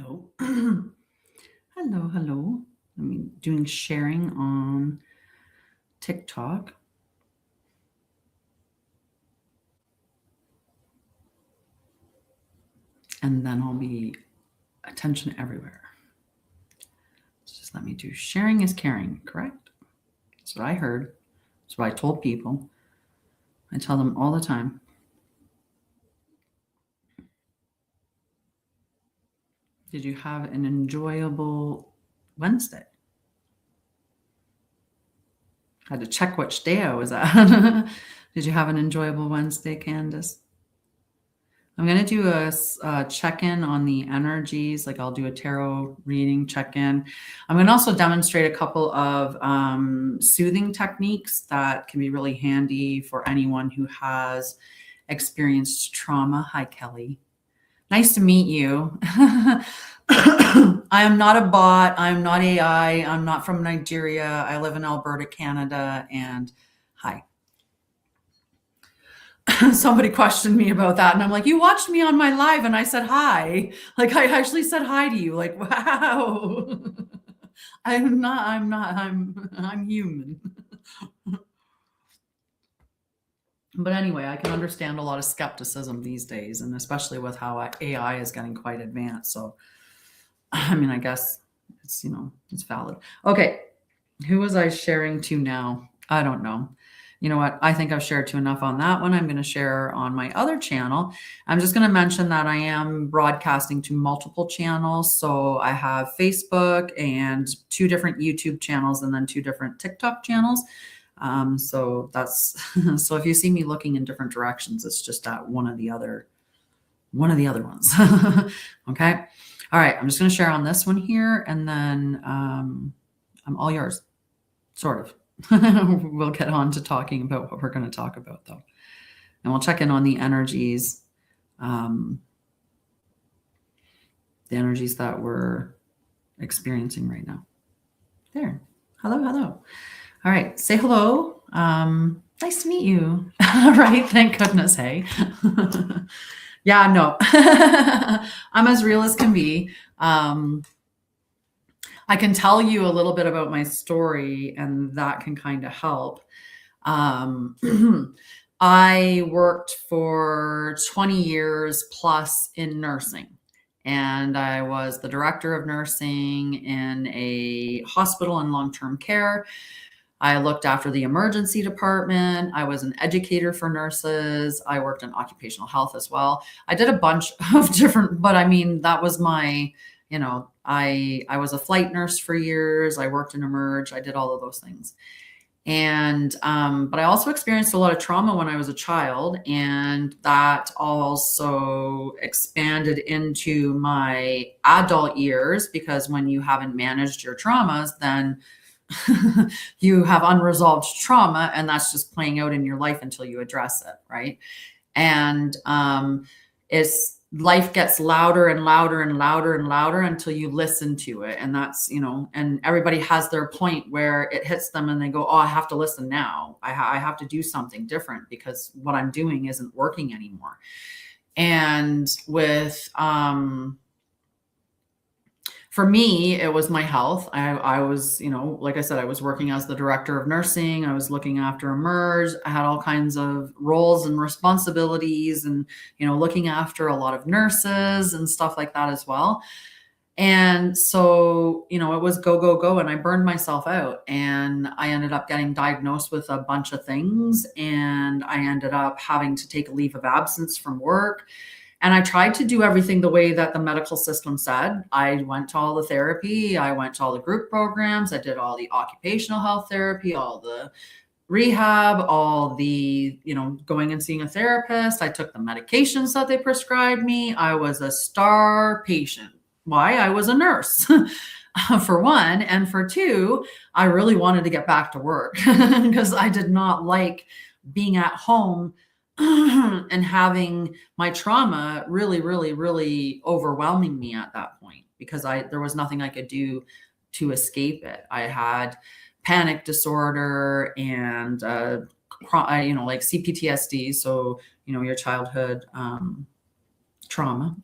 Hello. Hello, hello. I'm doing sharing on TikTok. And then I'll be attention everywhere. So just let me do sharing is caring, correct? That's what I heard. That's what I told people. I tell them all the time. Did you have an enjoyable Wednesday? I had to check which day I was at. Did you have an enjoyable Wednesday, Candace? I'm going to do a check-in on the energies. Like I'll do a tarot reading check-in. I'm going to also demonstrate a couple of soothing techniques that can be really handy for anyone who has experienced trauma. Hi, Kelly. Nice to meet you. I am not a bot. I'm not AI. I'm not from Nigeria. I live in Alberta, Canada. And hi. Somebody questioned me about that, and I'm like, you watched me on my live and I said hi. Like I actually said hi to you. Like, wow. I'm human. But anyway, I can understand a lot of skepticism these days, and especially with how AI is getting quite advanced. So I mean, I guess it's, it's valid. Okay. Who was I sharing to now? I don't know. You know what? I think I've shared to enough on that one. I'm going to share on my other channel. I'm just going to mention that I am broadcasting to multiple channels. So I have Facebook and 2 different YouTube channels and then 2 different TikTok channels. So that's, so if you see me looking in different directions, it's just at one of the other ones. Okay. All right. I'm just going to share on this one here, and then I'm all yours, sort of. We'll get on to talking about what we're going to talk about, though. And we'll check in on the energies that we're experiencing right now. There. Hello, hello. All right. Say hello. Nice to meet you. Right. Thank goodness. Hey. Yeah, no. I'm as real as can be. I can tell you a little bit about my story, and that can kind of help. I worked for 20 years plus in nursing, and I was the director of nursing in a hospital in long-term care. I looked after the emergency department. I was an educator for nurses. I worked in occupational health as well. I did a bunch of different, but I mean, that was my, I was a flight nurse for years. I worked in Emerge. I did all of those things. And, but I also experienced a lot of trauma when I was a child, and that also expanded into my adult years, because when you haven't managed your traumas, then you have unresolved trauma, and that's just playing out in your life until you address it, right? And it's life gets louder and louder and louder and louder until you listen to it. And that's, and everybody has their point where it hits them and they go, oh, I have to listen now. I have to do something different because what I'm doing isn't working anymore. And with for me, it was my health. I was, like I said, I was working as the director of nursing. I was looking after Emerge. I had all kinds of roles and responsibilities, and, looking after a lot of nurses and stuff like that as well. And so, it was go, go, go. And I burned myself out, and I ended up getting diagnosed with a bunch of things. And I ended up having to take a leave of absence from work. And I tried to do everything the way that the medical system said. I went to all the therapy. I went to all the group programs. I did all the occupational health therapy, all the rehab, all the, going and seeing a therapist. I took the medications that they prescribed me. I was a star patient. Why? I was a nurse. For one. And for two, I really wanted to get back to work because I did not like being at home and having my trauma really, really, really overwhelming me at that point, because there was nothing I could do to escape it. I had panic disorder and, like CPTSD. So, your childhood trauma,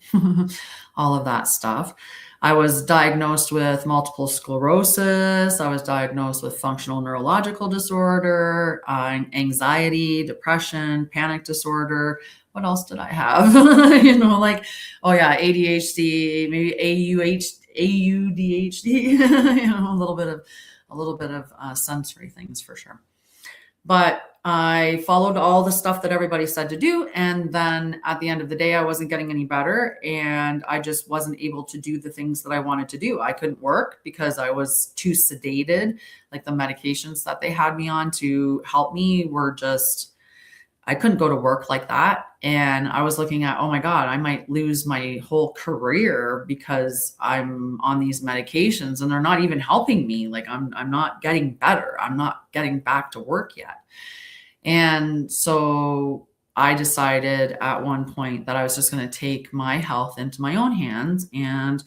all of that stuff. I was diagnosed with multiple sclerosis. I was diagnosed with functional neurological disorder, anxiety, depression, panic disorder. What else did I have? Like, oh yeah, ADHD, maybe AUDHD, a little bit of sensory things for sure. But I followed all the stuff that everybody said to do. And then at the end of the day, I wasn't getting any better. And I just wasn't able to do the things that I wanted to do. I couldn't work because I was too sedated. Like the medications that they had me on to help me were just, I couldn't go to work like that. And I was looking at, oh my God, I might lose my whole career because I'm on these medications and they're not even helping me. Like I'm not getting better. I'm not getting back to work yet. And so I decided at one point that I was just going to take my health into my own hands. And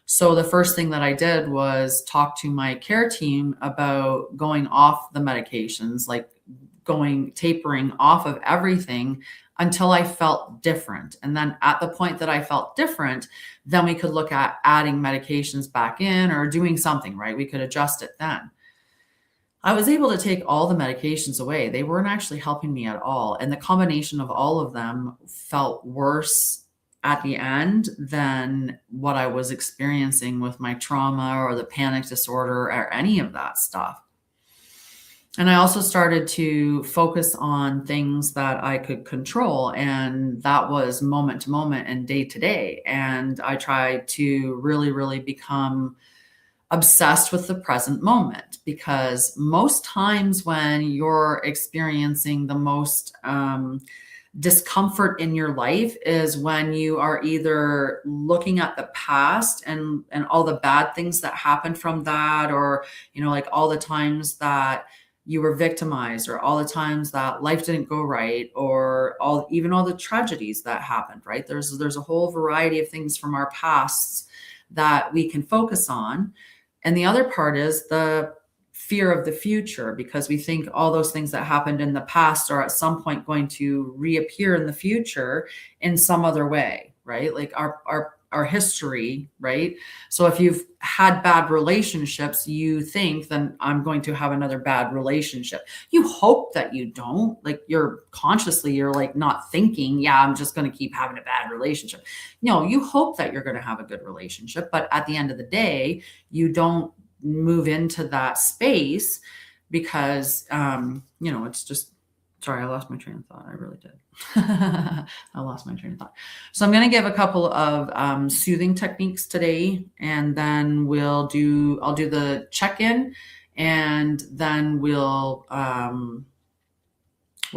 so the first thing that I did was talk to my care team about going off the medications, like tapering off of everything until I felt different. And then at the point that I felt different, then we could look at adding medications back in or doing something, right? We could adjust it then. I was able to take all the medications away. They weren't actually helping me at all. And the combination of all of them felt worse at the end than what I was experiencing with my trauma or the panic disorder or any of that stuff. And I also started to focus on things that I could control. And that was moment to moment and day to day. And I tried to really, really become obsessed with the present moment, because most times when you're experiencing the most discomfort in your life is when you are either looking at the past and all the bad things that happened from that, or, like all the times that you were victimized, or all the times that life didn't go right, or even all the tragedies that happened, right? There's a whole variety of things from our pasts that we can focus on. And the other part is the fear of the future, because we think all those things that happened in the past are at some point going to reappear in the future in some other way, right? Like our history, right? So if you've had bad relationships, you think, then I'm going to have another bad relationship. You hope that you don't, like you're like not thinking, yeah, I'm just going to keep having a bad relationship. No, you hope that you're going to have a good relationship. But at the end of the day, you don't move into that space because, it's just, sorry, I lost my train of thought. I really did. I lost my train of thought. So I'm going to give a couple of soothing techniques today, and then I'll do the check-in, and then we'll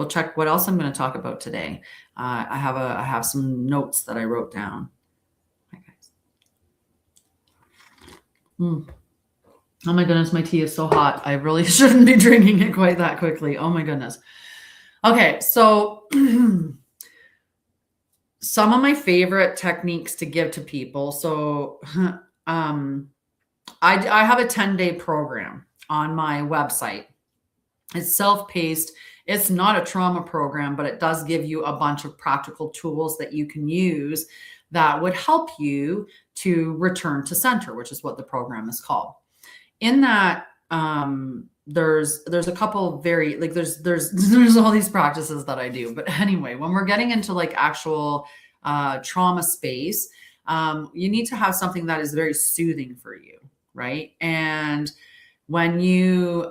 check what else I'm going to talk about today. I have some notes that I wrote down. Hi guys. Oh my goodness, my tea is so hot. I really shouldn't be drinking it quite that quickly. Oh my goodness. Okay, so some of my favorite techniques to give to people. So I have a 10-day program on my website. It's self-paced. It's not a trauma program, but it does give you a bunch of practical tools that you can use that would help you to return to center, which is what the program is called. In that, there's a couple very, like there's all these practices that I do. But anyway, when we're getting into like actual trauma space, you need to have something that is very soothing for you, right? And when you,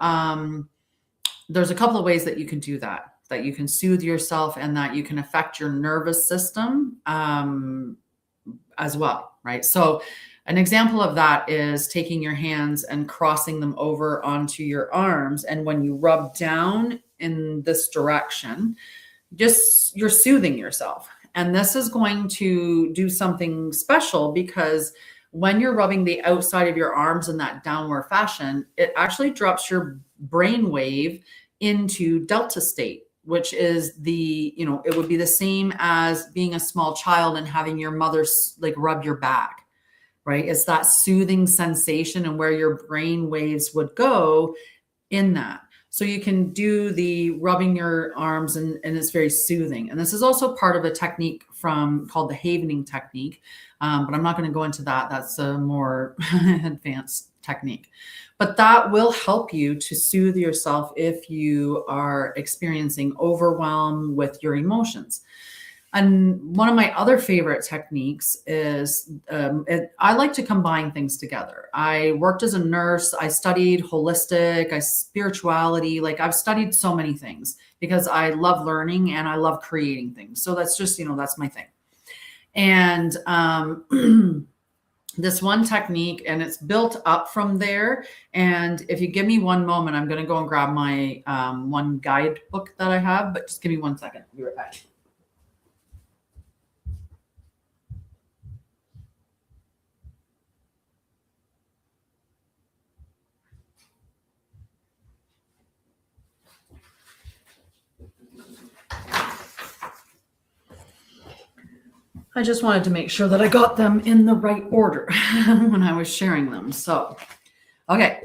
there's a couple of ways that you can do that you can soothe yourself, and that you can affect your nervous system as well, right? So an example of that is taking your hands and crossing them over onto your arms. And when you rub down in this direction, you're soothing yourself. And this is going to do something special, because when you're rubbing the outside of your arms in that downward fashion, it actually drops your brain wave into delta state, which is it would be the same as being a small child and having your mother like rub your back. Right? It's that soothing sensation and where your brain waves would go in that. So you can do the rubbing your arms, and it's very soothing. And this is also part of a technique called the havening technique. But I'm not going to go into that. That's a more advanced technique. But that will help you to soothe yourself if you are experiencing overwhelm with your emotions. And one of my other favorite techniques is I like to combine things together. I worked as a nurse. I studied spirituality. Like I've studied so many things because I love learning and I love creating things. So that's just, that's my thing. And this one technique, and it's built up from there. And if you give me one moment, I'm going to go and grab my one guidebook that I have, but just give me 1 second. I'll be right back. I just wanted to make sure that I got them in the right order when I was sharing them. So, okay.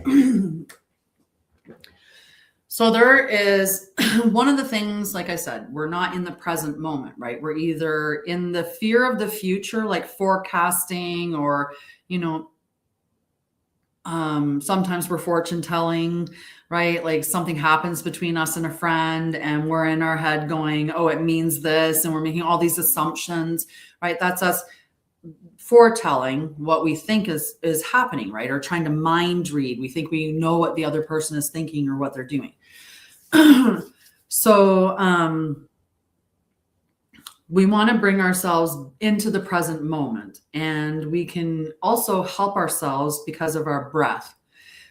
So there is one of the things, like I said, we're not in the present moment, right? We're either in the fear of the future, like forecasting, or, sometimes we're fortune telling, right? Like something happens between us and a friend and we're in our head going, oh, it means this. And we're making all these assumptions, right? That's us foretelling what we think is happening, right? Or trying to mind read. We think we know what the other person is thinking or what they're doing. So, we want to bring ourselves into the present moment, and we can also help ourselves because of our breath,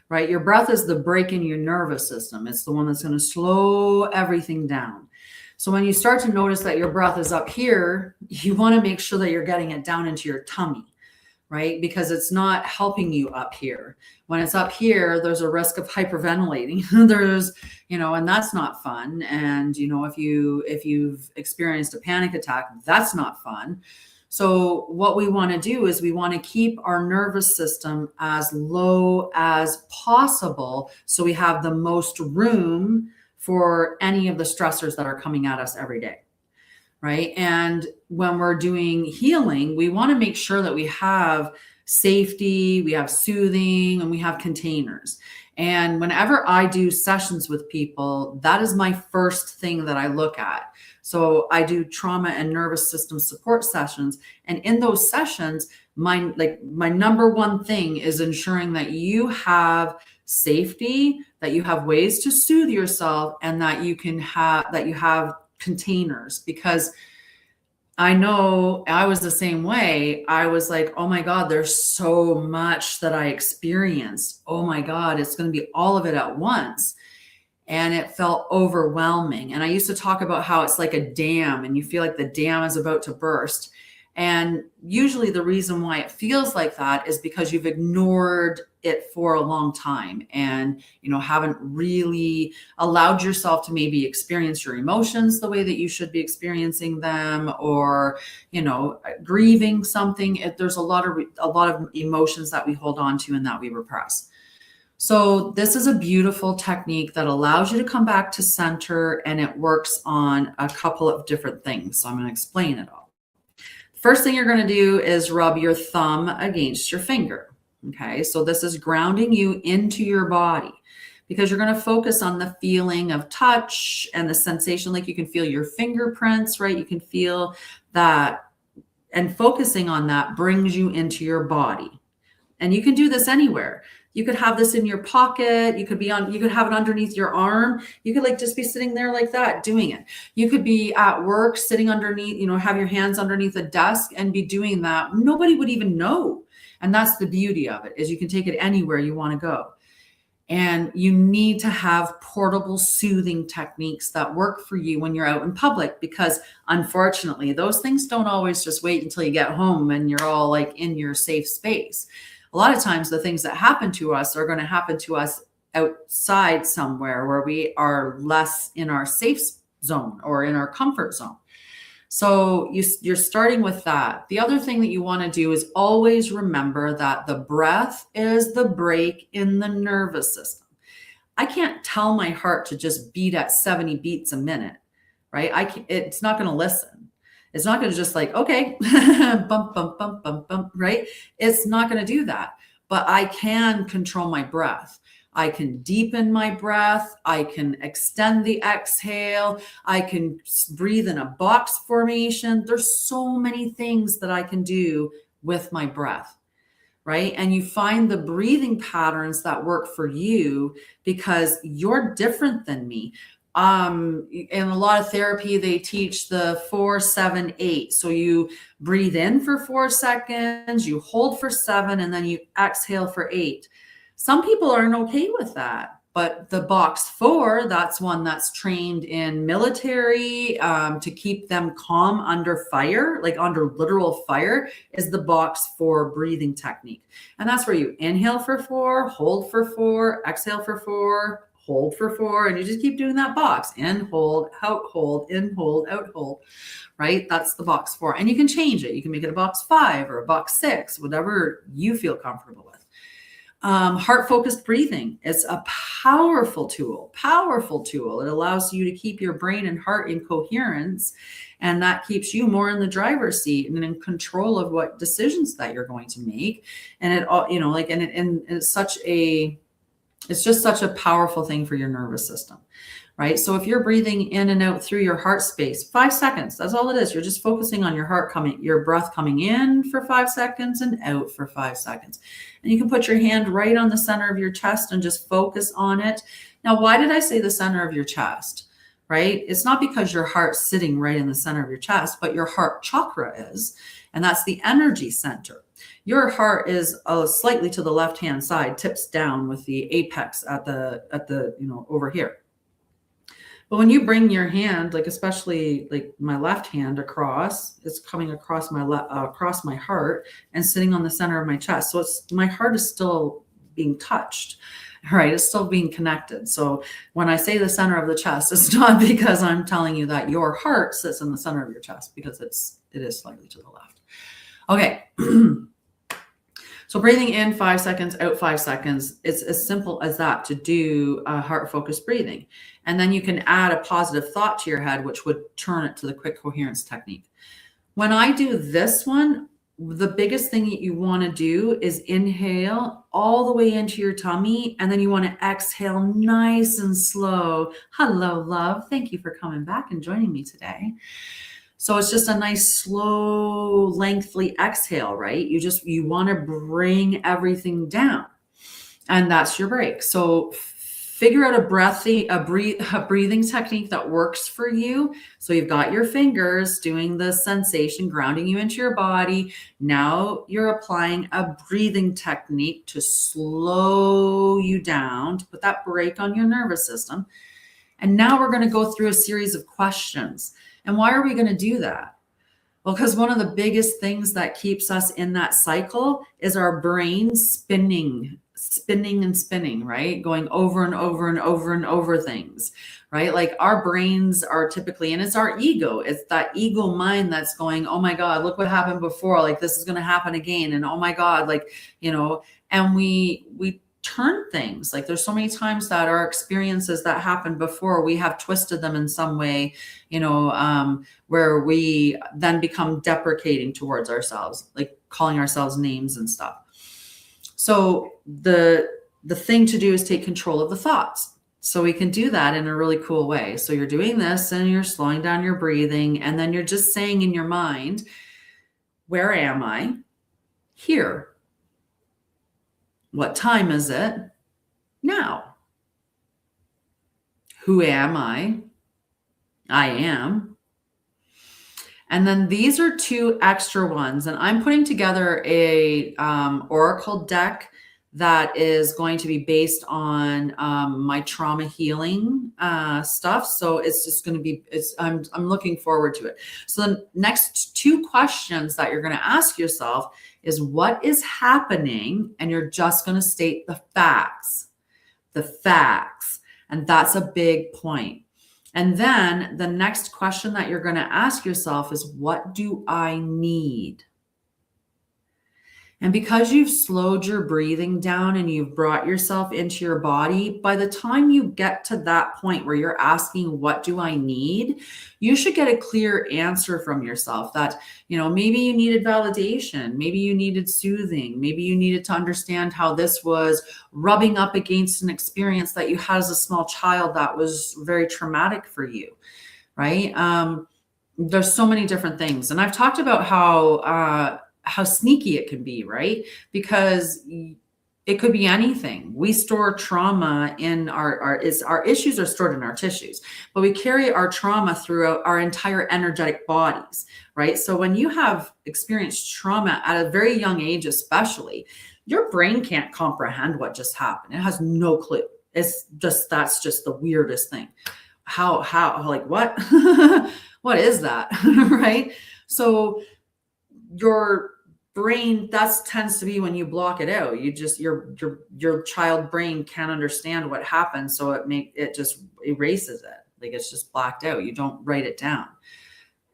right? Your breath is the break in your nervous system. It's the one that's going to slow everything down. So when you start to notice that your breath is up here, you want to make sure that you're getting it down into your tummy, right? Because it's not helping you up here. When it's up here, there's a risk of hyperventilating. There's, and that's not fun. And, if you've experienced a panic attack, that's not fun. So what we want to do is we want to keep our nervous system as low as possible, so we have the most room for any of the stressors that are coming at us every day. Right. And when we're doing healing, we want to make sure that we have safety, we have soothing, and we have containers. And whenever I do sessions with people, that is my first thing that I look at. So I do trauma and nervous system support sessions. And in those sessions, my number one thing is ensuring that you have safety, that you have ways to soothe yourself, and that you have containers. Because I know I was the same way. I was like, oh my God, there's so much that I experienced. Oh my God, it's going to be all of it at once. And it felt overwhelming. And I used to talk about how it's like a dam and you feel like the dam is about to burst. And usually the reason why it feels like that is because you've ignored it for a long time and, haven't really allowed yourself to maybe experience your emotions the way that you should be experiencing them, or, grieving something. There's a lot of emotions that we hold on to and that we repress. So this is a beautiful technique that allows you to come back to center, and it works on a couple of different things. So I'm going to explain it all. First thing you're going to do is rub your thumb against your finger. Okay, so this is grounding you into your body, because you're going to focus on the feeling of touch and the sensation. Like you can feel your fingerprints, right? You can feel that, and focusing on that brings you into your body. And you can do this anywhere. You could have this in your pocket. You could have it underneath your arm. You could just be sitting there like that, doing it. You could be at work, sitting underneath, have your hands underneath a desk and be doing that. Nobody would even know. And that's the beauty of it, is you can take it anywhere you want to go. And you need to have portable soothing techniques that work for you when you're out in public, because unfortunately, those things don't always just wait until you get home and you're all in your safe space. A lot of times the things that happen to us are going to happen to us outside somewhere where we are less in our safe zone or in our comfort zone. So you're starting with that. The other thing that you want to do is always remember that the breath is the break in the nervous system. I can't tell my heart to just beat at 70 beats a minute, right? It's not going to listen. It's not going to just like, okay, bump, bump, bump, bump, bump, right? It's not going to do that. But I can control my breath. I can deepen my breath. I can extend the exhale. I can breathe in a box formation. There's so many things that I can do with my breath, right? And you find the breathing patterns that work for you because you're different than me. In a lot of therapy, they teach the 4-7-8. So you breathe in for 4 seconds, you hold for 7, and then you exhale for 8. Some people aren't okay with that, but the box 4, that's one that's trained in military to keep them calm under fire, like under literal fire, is the box 4 breathing technique. And that's where you inhale for 4, hold for 4, exhale for 4, hold for 4, and you just keep doing that box. In, hold, out, hold, in, hold, out, hold, right? That's the box 4. And you can change it. You can make it a box 5 or a box 6, whatever you feel comfortable with. Heart-focused breathing is a powerful tool. It allows you to keep your brain and heart in coherence, and that keeps you more in the driver's seat and in control of what decisions that you're going to make. And it all, like, and it's just such a powerful thing for your nervous system, right? So if you're breathing in and out through your heart space, 5 seconds, that's all it is. You're just focusing on your breath coming in for 5 seconds and out for 5 seconds. And you can put your hand right on the center of your chest and just focus on it. Now, why did I say the center of your chest, right? It's not because your heart's sitting right in the center of your chest, but your heart chakra is, and that's the energy center. Your heart is slightly to the left-hand side, tips down with the apex at the over here. But when you bring your hand, like especially like my left hand across, it's coming across across my heart and sitting on the center of my chest. So my heart is still being touched, right? It's still being connected. So when I say the center of the chest, it's not because I'm telling you that your heart sits in the center of your chest, because it is slightly to the left. Okay. So breathing in 5 seconds, out 5 seconds, it's as simple as that to do heart-focused breathing. And then you can add a positive thought to your head, which would turn it to the quick coherence technique. When I do this one, the biggest thing that you want to do is inhale all the way into your tummy, and then you want to exhale nice and slow. Hello, love. Thank you for coming back and joining me today. So it's just a nice, slow, lengthy exhale, right? You want to bring everything down, and that's your break. So figure out a breathing technique that works for you. So you've got your fingers doing the sensation, grounding you into your body. Now you're applying a breathing technique to slow you down, to put that brake on your nervous system. And now we're going to go through a series of questions. And why are we going to do that? Well, because one of the biggest things that keeps us in that cycle is our brain spinning, right? Going over and over and over and over things, right? Like our brains are typically, and it's our ego. It's that ego mind that's going, oh my God, look what happened before. Like this is going to happen again. And oh my God, like, and we turn things. Like there's so many times that our experiences that happened before, we have twisted them in some way, where we then become deprecating towards ourselves, like calling ourselves names and stuff. So the thing to do is take control of the thoughts. So we can do that in a really cool way. So you're doing this and you're slowing down your breathing, and then you're just saying in your mind, where am I? Here. What time is it? Now. Who am I? I am. And then these are 2 extra ones. And I'm putting together a oracle deck that is going to be based on my trauma healing stuff. So it's just going to be, I'm looking forward to it. So the next 2 questions that you're going to ask yourself is, what is happening? And you're just going to state the facts. And that's a big point. And then the next question that you're going to ask yourself is, what do I need? And because you've slowed your breathing down and you've brought yourself into your body, by the time you get to that point where you're asking, what do I need? You should get a clear answer from yourself that, maybe you needed validation. Maybe you needed soothing. Maybe you needed to understand how this was rubbing up against an experience that you had as a small child that was very traumatic for you, right? There's so many different things. And I've talked about how sneaky it can be, right? Because it could be anything. We store trauma in our issues are stored in our tissues, but we carry our trauma throughout our entire energetic bodies, right? So when you have experienced trauma at a very young age, especially, your brain can't comprehend what just happened. It has no clue. That's just the weirdest thing. How, like, what? What is that? Right? So your brain, that tends to be when you block it out. You just, your child brain can't understand what happened. So it just erases it. Like, it's just blacked out. You don't write it down.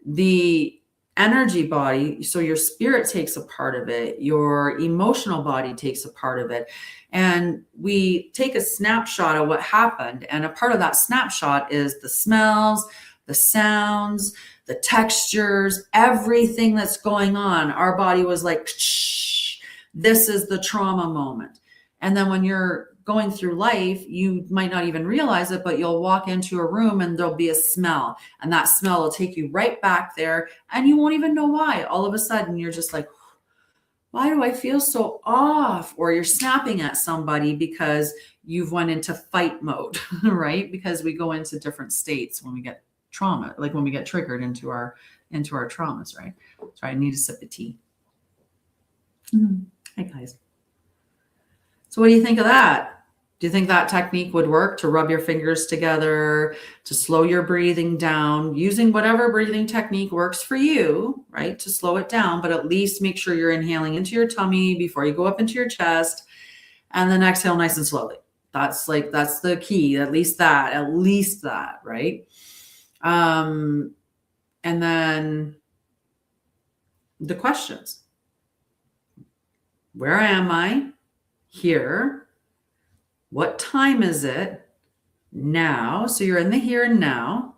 The energy body, so your spirit takes a part of it, your emotional body takes a part of it. And we take a snapshot of what happened. And a part of that snapshot is the smells, the sounds, the textures, everything that's going on. Our body was like, this is the trauma moment. And then when you're going through life, you might not even realize it, but you'll walk into a room and there'll be a smell, and that smell will take you right back there, and you won't even know why. All of a sudden you're just like, why do I feel so off? Or you're snapping at somebody because you've went into fight mode, right? Because we go into different states when we get trauma, like when we get triggered into our traumas, right? Sorry, I need a sip of tea. Hi guys. So what do you think of that? Do you think that technique would work, to rub your fingers together, to slow your breathing down, using whatever breathing technique works for you, right? To slow it down, but at least make sure you're inhaling into your tummy before you go up into your chest, and then exhale nice and slowly. That's the key. At least that, right? And then the questions. Where am I? Here. What time is it? Now. So you're in the here and now.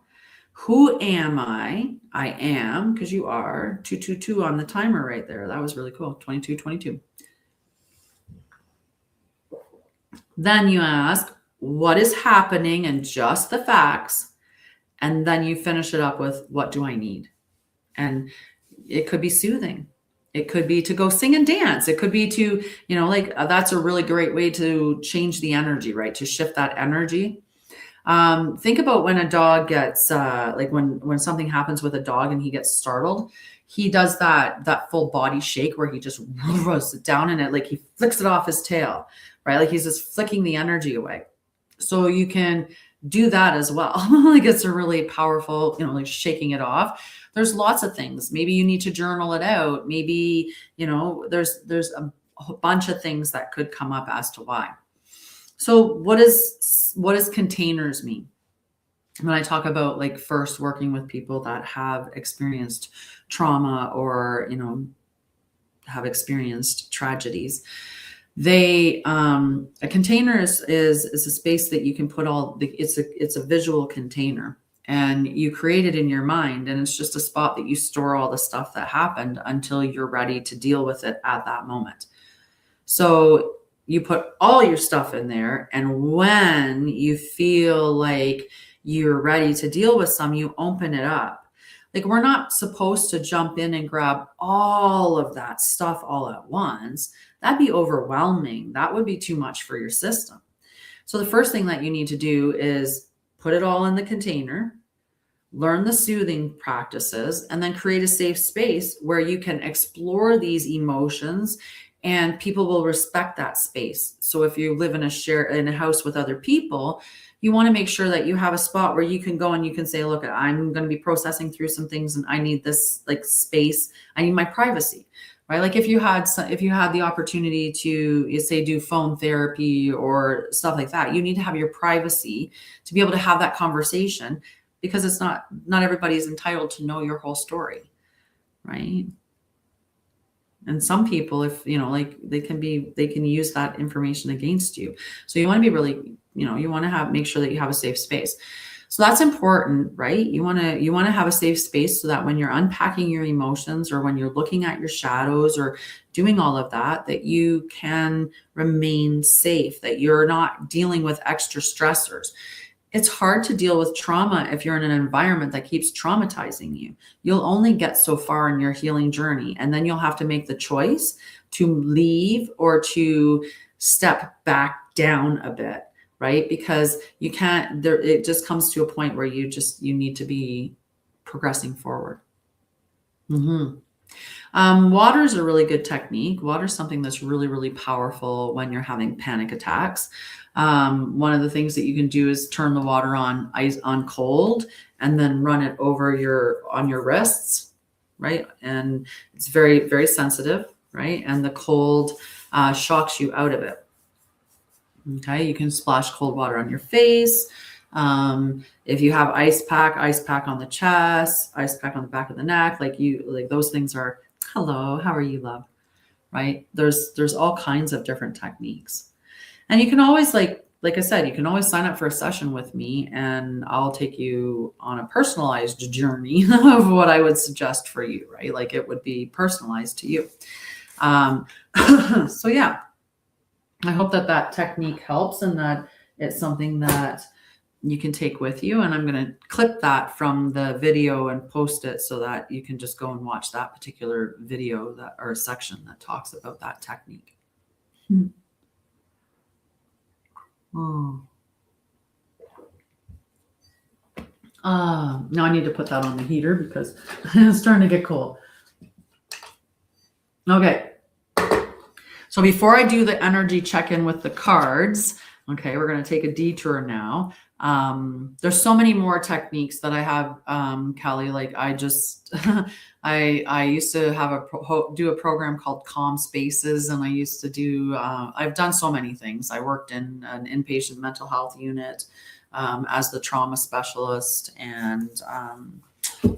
Who am I? I am, because you are. 222 on the timer right there. That was really cool. 2222. Then you ask, what is happening, and just the facts. And then you finish it up with, what do I need? And it could be soothing. It could be to go sing and dance. It could be to, that's a really great way to change the energy, right? To shift that energy. Think about when a dog gets, when something happens with a dog and he gets startled, he does that full body shake where he just roasts it down, and it, like, he flicks it off his tail, right? Like, he's just flicking the energy away. So you can do that as well. Like, it's a really powerful, like shaking it off. There's lots of things. Maybe you need to journal it out. Maybe, there's a bunch of things that could come up as to why. So what does containers mean? When I talk about, like, first working with people that have experienced trauma or, have experienced tragedies, a container is a space that you can put it's a visual container, and you create it in your mind, and it's just a spot that you store all the stuff that happened until you're ready to deal with it at that moment. So you put all your stuff in there, and when you feel like you're ready to deal with some, you open it up. Like, we're not supposed to jump in and grab all of that stuff all at once. That'd be overwhelming. That would be too much for your system. So the first thing that you need to do is put it all in the container, learn the soothing practices, and then create a safe space where you can explore these emotions, and people will respect that space. So if you live in a house with other people, you want to make sure that you have a spot where you can go and you can say, look, I'm going to be processing through some things, and I need this, like, space. I need my privacy, right? Like, if you had the opportunity to, say, do phone therapy or stuff like that, you need to have your privacy to be able to have that conversation, because it's not everybody's entitled to know your whole story, right? And some people, if, you know, like they can use that information against you. So you want to be really, you know, you want to make sure that you have a safe space. So that's important, right? You want to have a safe space so that when you're unpacking your emotions, or when you're looking at your shadows, or doing all of that, that you can remain safe, that you're not dealing with extra stressors. It's hard to deal with trauma if you're in an environment that keeps traumatizing you. You'll only get so far in your healing journey, and then you'll have to make the choice to leave or to step back down a bit, right? Because you can't, it just comes to a point where you need to be progressing forward. Water is a really good technique. Water is something that's really, really powerful when you're having panic attacks. One of the things that you can do is turn the water on cold, and then run it over on your wrists, right? And it's very, very sensitive, right? And the cold shocks you out of it. Okay, you can splash cold water on your face. If you have ice pack on the chest, ice pack on the back of the neck, like those things are, hello, how are you, love? Right? There's all kinds of different techniques. And you can always, like I said, you can always sign up for a session with me, and I'll take you on a personalized journey of what I would suggest for you, right? Like it would be personalized to you. So yeah, I hope that technique helps, and that it's something that you can take with you. And I'm going to clip that from the video and post it so that you can just go and watch that particular video or section that talks about that technique. Oh. Now I need to put that on the heater because it's starting to get cold. Okay. So before I do the energy check-in with the cards, okay, we're going to take a detour now. There's so many more techniques that I have, Kelly. Like I just, I used to have do a program called Calm Spaces, and I used to do, I've done so many things. I worked in an inpatient mental health unit as the trauma specialist, and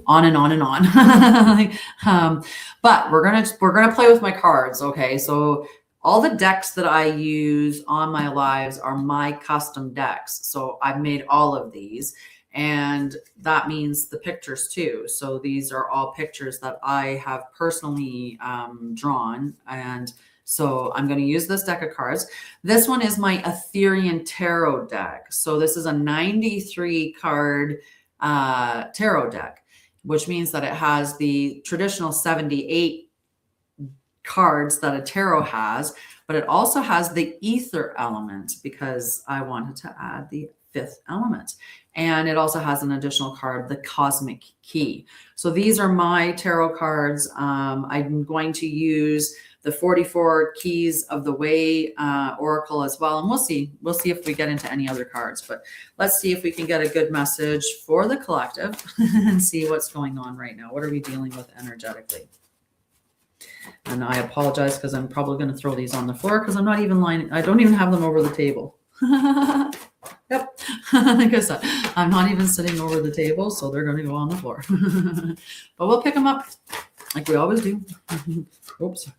on and on and on. But we're gonna play with my cards. Okay, so all the decks that I use on my lives are my custom decks. So I've made all of these, and that means the pictures too. So these are all pictures that I have personally drawn. And so I'm going to use this deck of cards. This one is my Etherian Tarot deck. So this is a 93 card tarot deck, which means that it has the traditional 78 cards that a tarot has, but it also has the ether element because I wanted to add the 5th element. And it also has an additional card, the cosmic key. So these are my tarot cards. I'm going to use the 44 keys of the way oracle as well. And we'll see if we get into any other cards, but let's see if we can get a good message for the collective and see what's going on right now. What are we dealing with energetically? And I apologize because I'm probably going to throw these on the floor because I'm not even lying. I don't even have them over the table. Yep. Like I said, I'm not even sitting over the table, so they're going to go on the floor. But we'll pick them up like we always do. Oops.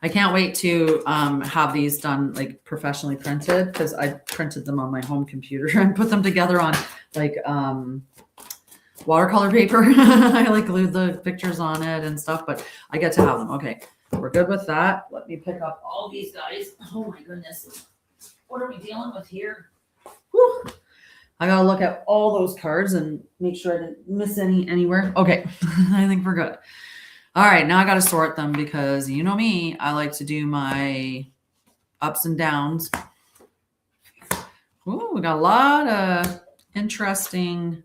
I can't wait to have these done like professionally printed because I printed them on my home computer and put them together on like watercolor paper. I like glued the pictures on it and stuff, but I get to have them. Okay, we're good with that. Let me pick up all these guys. Oh my goodness. What are we dealing with here? Whew. I gotta look at all those cards and make sure I didn't miss anywhere. Okay, I think we're good. All right, now I gotta sort them because you know me, I like to do my ups and downs. Ooh, we got a lot of interesting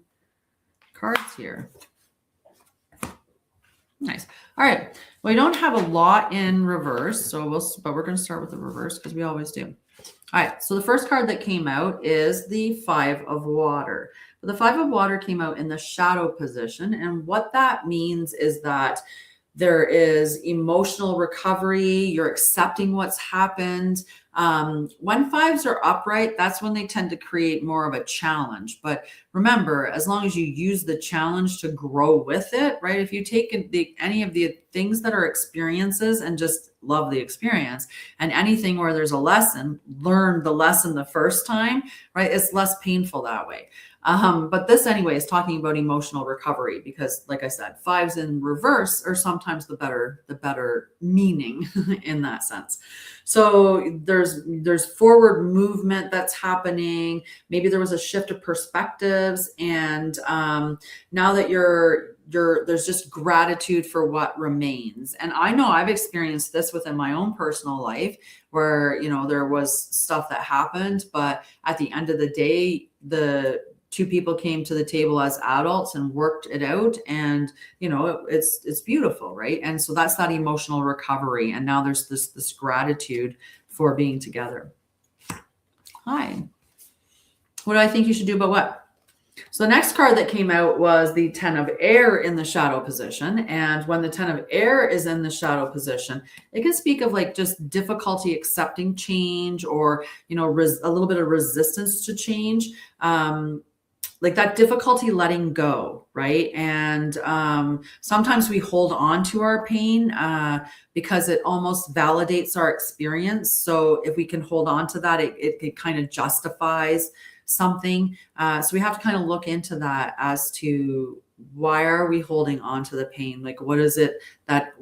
cards here. Nice. All right. Well, we don't have a lot in reverse, but we're going to start with the reverse because we always do. All right. So the first card that came out is the 5 of Water. The 5 of Water came out in the shadow position, and what that means is that There is emotional recovery. You're accepting what's happened. When fives are upright, that's when they tend to create more of a challenge. But remember, as long as you use the challenge to grow with it, right? If you take any of the things that are experiences and just love the experience, and anything where there's a lesson, learn the lesson the first time, right? It's less painful that way. But this anyway is talking about emotional recovery, because like I said, fives in reverse are sometimes the better meaning in that sense. So there's forward movement that's happening. Maybe there was a shift of perspectives, and now that there's just gratitude for what remains. And I know I've experienced this within my own personal life, where there was stuff that happened, but at the end of the day, the two people came to the table as adults and worked it out, and it's beautiful, right? And so that's that emotional recovery, and now there's this gratitude for being together. Hi. What do I think you should do about what? So the next card that came out was the 10 of air in the shadow position. And when the 10 of air is in the shadow position, it can speak of like just difficulty accepting change, or a little bit of resistance to change. Like that difficulty letting go, right? And sometimes we hold on to our pain because it almost validates our experience. So if we can hold on to that, it kind of justifies something. So we have to kind of look into that as to why are we holding on to the pain? Like, why is it that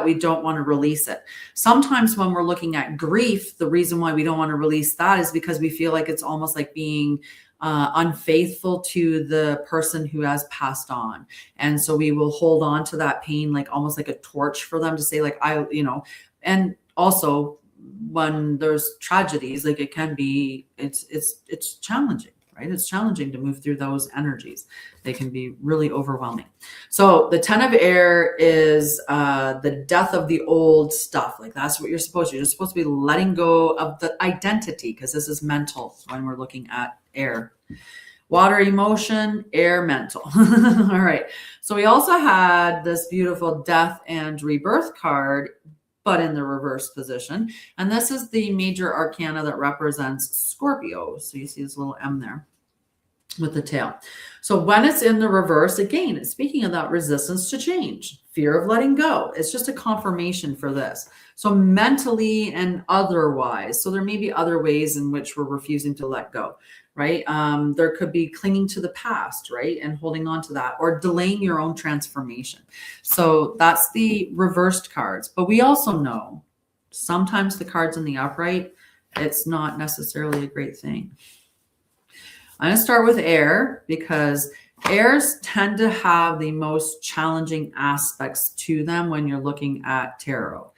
we don't want to release it? Sometimes when we're looking at grief, the reason why we don't want to release that is because we feel like it's almost like being unfaithful to the person who has passed on. And so we will hold on to that pain, like almost like a torch for them to say, like, and also when there's tragedies, like it can be, it's challenging, right? It's challenging to move through those energies. They can be really overwhelming. So the 10 of air is the death of the old stuff. Like that's what you're supposed to. You're supposed to be letting go of the identity, because this is mental when we're looking at air. Water, emotion, air, mental. All right. So we also had this beautiful death and rebirth card, but in the reverse position. And this is the major arcana that represents Scorpio. So you see this little M there with the tail. So when it's in the reverse, again, it's speaking of that resistance to change, fear of letting go. It's just a confirmation for this. So mentally and otherwise, so there may be other ways in which we're refusing to let go, right? There could be clinging to the past, right? And holding on to that, or delaying your own transformation. So that's the reversed cards. But we also know sometimes the cards in the upright, it's not necessarily a great thing. I'm going to start with air, because airs tend to have the most challenging aspects to them when you're looking at tarot.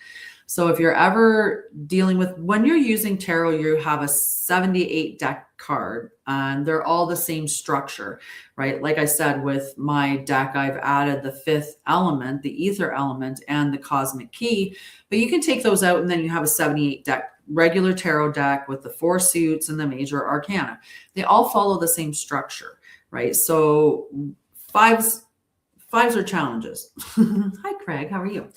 So if you're ever dealing with, when you're using tarot, you have a 78 deck card, and they're all the same structure, right? Like I said, with my deck, I've added the fifth element, the ether element, and the cosmic key, but you can take those out and then you have a 78 deck regular tarot deck with the 4 suits and the major arcana. They all follow the same structure, right? So fives are challenges. Hi, Craig. How are you?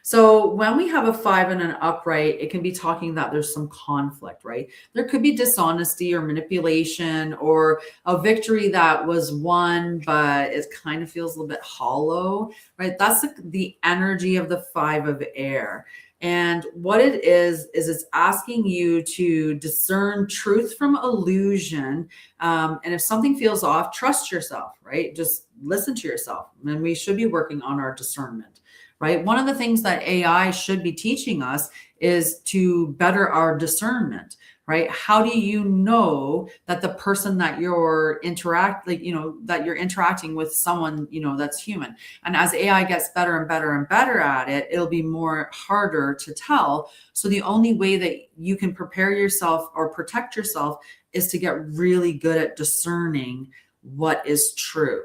So when we have a 5 and an upright, it can be talking that there's some conflict, right? There could be dishonesty or manipulation, or a victory that was won, but it kind of feels a little bit hollow, right? That's the energy of the 5 of air. And what it is it's asking you to discern truth from illusion. And if something feels off, trust yourself, right? Just listen to yourself. And we should be working on our discernment, right? One of the things that AI should be teaching us is to better our discernment, right? How do you know that the person that you're that you're interacting with someone, that's human? And as AI gets better and better and better at it, it'll be more harder to tell. So the only way that you can prepare yourself or protect yourself is to get really good at discerning what is true,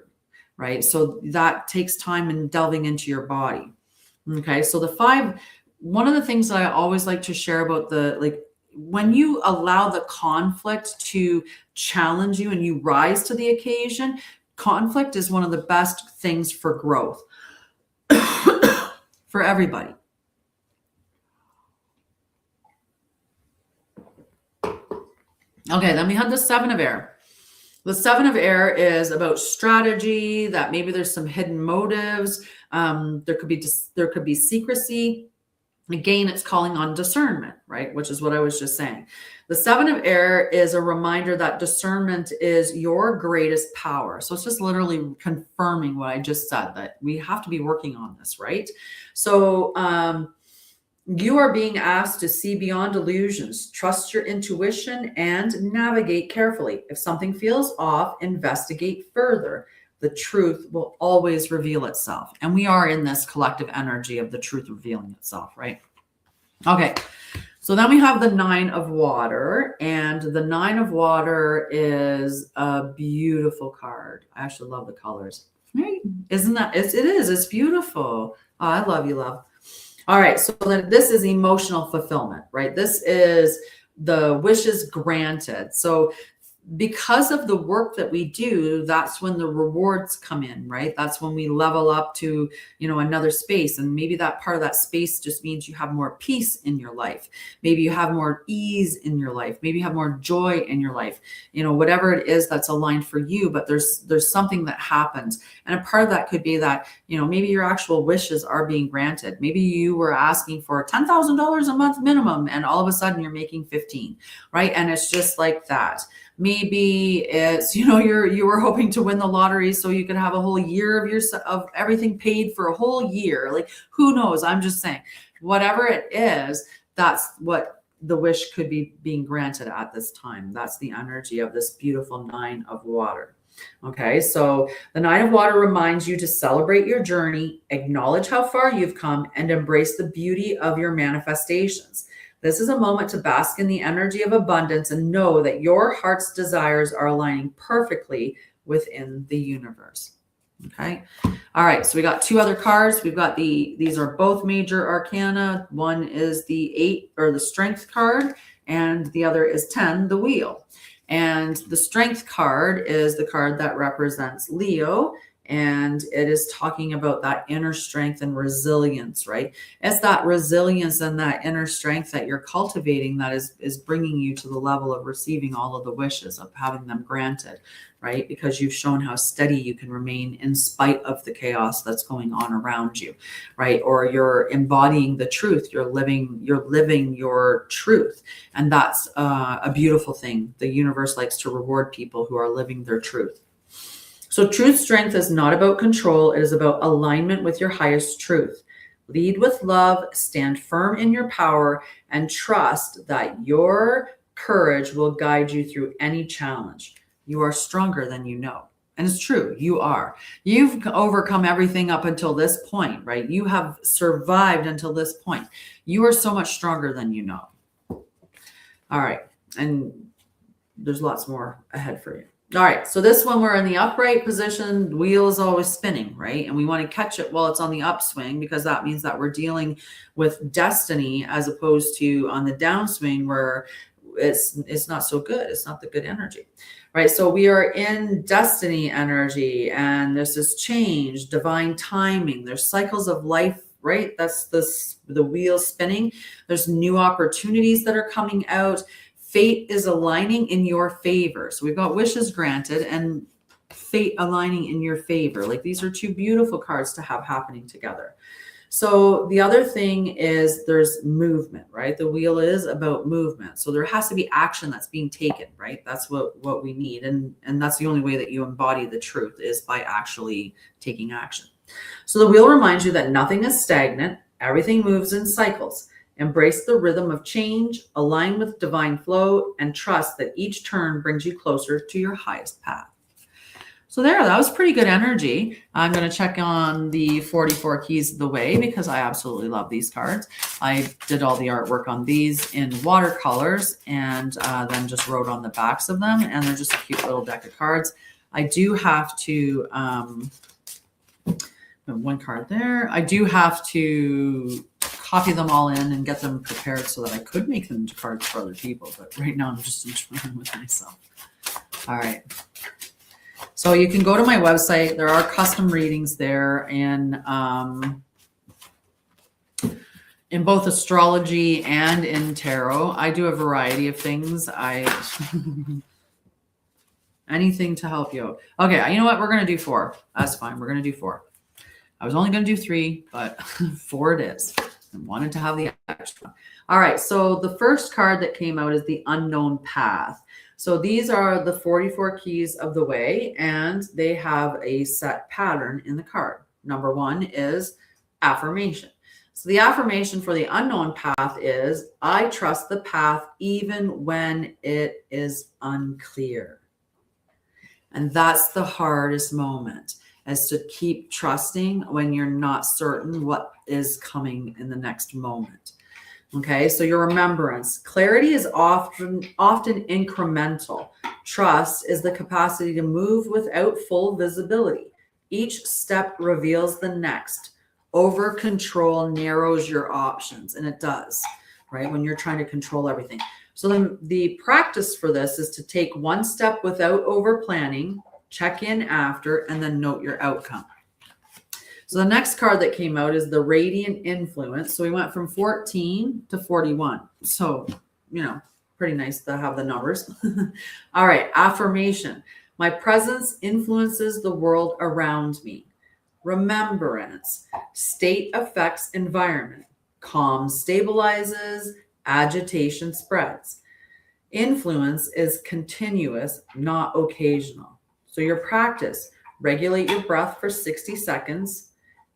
right? So that takes time and delving into your body. Okay. So the 5, one of the things that I always like to share about when you allow the conflict to challenge you and you rise to the occasion, conflict is one of the best things for growth. for everybody. Okay, then we had the Seven of Air. The Seven of Air is about strategy, that maybe there's some hidden motives. There could be secrecy. Again, it's calling on discernment, right? Which is what I was just saying. The Seven of Air is a reminder that discernment is your greatest power. So it's just literally confirming what I just said, that we have to be working on this, right? So you are being asked to see beyond illusions, trust your intuition, and navigate carefully. If something feels off, investigate further. The truth will always reveal itself. And we are in this collective energy of the truth revealing itself, right? Okay. So then we have the Nine of Water, and the Nine of Water is a beautiful card. I actually love the colors. Right? Isn't that, it is, it's beautiful. Oh, I love you, love. All right. So then this is emotional fulfillment, right? This is the wishes granted. So because of the work that we do, that's when the rewards come in, right? That's when we level up to, another space. And maybe that part of that space just means you have more peace in your life. Maybe you have more ease in your life. Maybe you have more joy in your life, whatever it is that's aligned for you, but there's something that happens. And a part of that could be that, maybe your actual wishes are being granted. Maybe you were asking for $10,000 a month minimum, and all of a sudden you're making 15, right? And it's just like that. Maybe it's, you were hoping to win the lottery so you could have a whole year of everything paid for a whole year. Like, who knows? I'm just saying, whatever it is, that's what the wish could be being granted at this time. That's the energy of this beautiful Nine of Water. Okay, so the Nine of Water reminds you to celebrate your journey, acknowledge how far you've come, and embrace the beauty of your manifestations. This is a moment to bask in the energy of abundance and know that your heart's desires are aligning perfectly within the universe. Okay. All right. So we got two other cards. We've got these are both major arcana. One is the 8 or the Strength card, and the other is 10, the Wheel. And the Strength card is the card that represents Leo. And it is talking about that inner strength and resilience, right? It's that resilience and that inner strength that you're cultivating that is bringing you to the level of receiving all of the wishes, of having them granted, right? Because you've shown how steady you can remain in spite of the chaos that's going on around you, right? Or you're embodying the truth. You're living your truth. And that's a beautiful thing. The universe likes to reward people who are living their truth. So truth strength is not about control. It is about alignment with your highest truth. Lead with love, stand firm in your power, and trust that your courage will guide you through any challenge. You are stronger than you know. And it's true, you are. You've overcome everything up until this point, right? You have survived until this point. You are so much stronger than you know. All right. And there's lots more ahead for you. All right, so this one, we're in the upright position. The wheel is always spinning, right? And we want to catch it while it's on the upswing, because that means that we're dealing with destiny, as opposed to on the downswing where it's not so good. It's not the good energy, right? So we are in destiny energy, and there's this change, divine timing. There's cycles of life, right? That's the wheel spinning. There's new opportunities that are coming out. Fate is aligning in your favor. So we've got wishes granted and fate aligning in your favor. Like, these are two beautiful cards to have happening together. So the other thing is there's movement, right? The wheel is about movement. So there has to be action that's being taken, right? That's what we need. And that's the only way that you embody the truth, is by actually taking action. So the wheel reminds you that nothing is stagnant. Everything moves in cycles. Embrace the rhythm of change, align with divine flow, and trust that each turn brings you closer to your highest path. So that was pretty good energy. I'm going to check on the 44 Keys of the Way, because I absolutely love these cards. I did all the artwork on these in watercolors, and then just wrote on the backs of them. And they're just a cute little deck of cards. I do have to, one card there. I do have to copy them all in and get them prepared so that I could make them into cards for other people. But right now I'm just enjoying them with myself. All right. So you can go to my website. There are custom readings there, and in both astrology and in tarot. I do a variety of things. Anything to help you out. Okay, you know what? We're going to do 4. That's fine. We're going to do 4. I was only going to do 3, but 4 it is. I wanted to have the extra. All right, so the first card that came out is the Unknown Path. So these are the 44 keys of the way, and they have a set pattern in the card. Number 1 is affirmation. So the affirmation for the unknown path is, I trust the path even when it is unclear. And that's the hardest moment, is to keep trusting when you're not certain what is coming in the next moment. Okay, so your remembrance. Clarity is often incremental. Trust is the capacity to move without full visibility. Each step reveals the next. Over control narrows your options, and it does, right? When you're trying to control everything. So then the practice for this is to take one step without over planning, check in after, and then note your outcome. So the next card that came out is the Radiant Influence. So we went from 14 to 41. So, pretty nice to have the numbers. All right, affirmation. My presence influences the world around me. Remembrance. State affects environment. Calm stabilizes, agitation spreads. Influence is continuous, not occasional. So your practice, regulate your breath for 60 seconds.